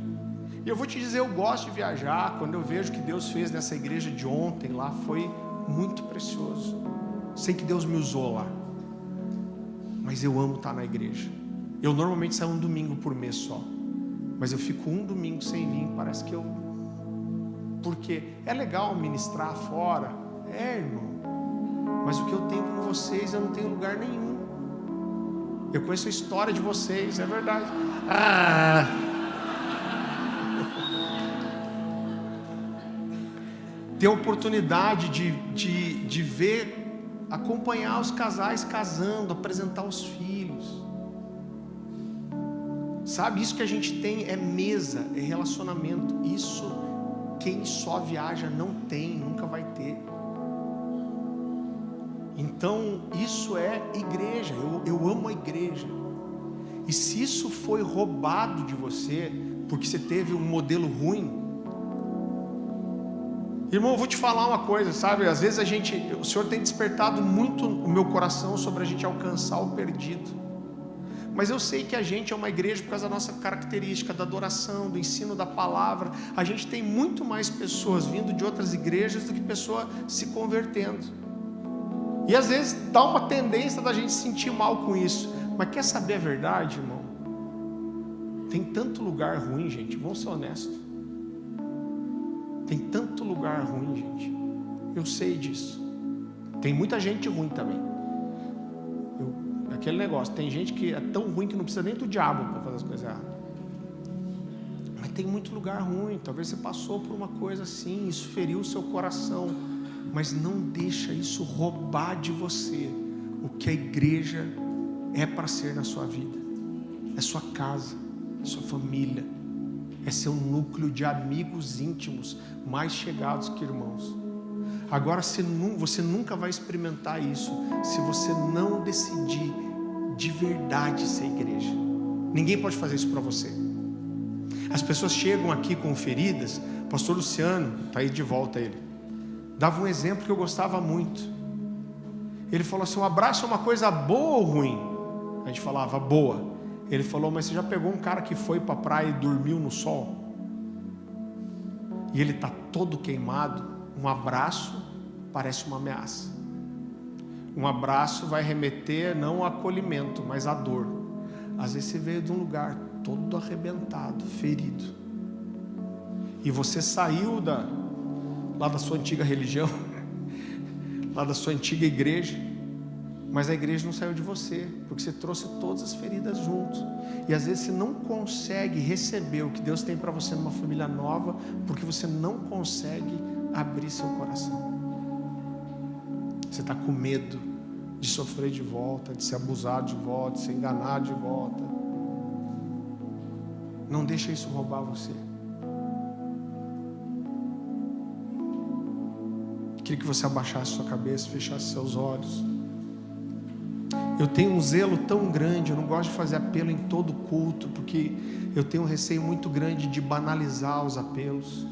E eu vou te dizer, eu gosto de viajar. Quando eu vejo o que Deus fez nessa igreja de ontem lá, foi muito precioso. Sei que Deus me usou lá, mas eu amo estar na igreja. Eu normalmente saio um domingo por mês só, mas eu fico um domingo sem vir, parece que porque é legal ministrar fora, irmão, mas o que eu tenho com vocês eu não tenho lugar nenhum. Eu conheço a história de vocês, é verdade. Ter a oportunidade de ver, acompanhar os casais casando, apresentar os filhos, sabe, isso que a gente tem é mesa, é relacionamento. Isso quem só viaja não tem, nunca vai ter. Então isso é igreja. Eu amo a igreja. E se isso foi roubado de você porque você teve um modelo ruim, irmão, eu vou te falar uma coisa, sabe? Às vezes o Senhor tem despertado muito o meu coração sobre a gente alcançar o perdido. Mas eu sei que a gente é uma igreja por causa da nossa característica, da adoração, do ensino da palavra. A gente tem muito mais pessoas vindo de outras igrejas do que pessoas se convertendo. E às vezes dá uma tendência da gente se sentir mal com isso. Mas quer saber a verdade, irmão? Tem tanto lugar ruim, gente, vamos ser honestos. Tem tanto lugar ruim, gente. Eu sei disso. Tem muita gente ruim também. Aquele negócio, tem gente que é tão ruim que não precisa nem do diabo para fazer as coisas erradas. Mas tem muito lugar ruim. Talvez você passou por uma coisa assim, isso feriu o seu coração. Mas não deixa isso roubar de você o que a igreja é para ser na sua vida. É sua casa, é sua família, é seu núcleo de amigos íntimos, mais chegados que irmãos. Agora você nunca vai experimentar isso se você não decidir de verdade ser igreja. Ninguém pode fazer isso para você. As pessoas chegam aqui com feridas. Pastor Luciano, está aí de volta ele, dava um exemplo que eu gostava muito. Ele falou assim: um abraço é uma coisa boa ou ruim? A gente falava boa. Ele falou: mas você já pegou um cara que foi para a praia e dormiu no sol? E ele está todo queimado. Um abraço parece uma ameaça. Um abraço vai remeter não ao acolhimento, mas à dor. Às vezes você veio de um lugar todo arrebentado, ferido, e você saiu lá da sua antiga religião, lá da sua antiga igreja, mas a igreja não saiu de você, porque você trouxe todas as feridas juntos. E às vezes você não consegue receber o que Deus tem para você numa família nova, porque você não consegue abrir seu coração. Você está com medo de sofrer de volta, de ser abusado de volta, de ser enganado de volta. Não deixa isso roubar você. Queria que você abaixasse sua cabeça, fechasse seus olhos. Eu tenho um zelo tão grande, eu não gosto de fazer apelo em todo culto, porque eu tenho um receio muito grande de banalizar os apelos.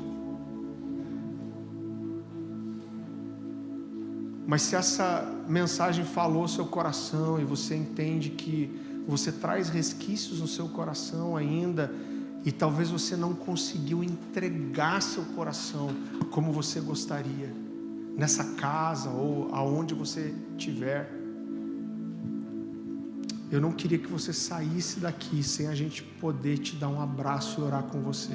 Mas se essa mensagem falou seu coração e você entende que você traz resquícios no seu coração ainda, e talvez você não conseguiu entregar seu coração como você gostaria, nessa casa ou aonde você estiver, eu não queria que você saísse daqui sem a gente poder te dar um abraço e orar com você.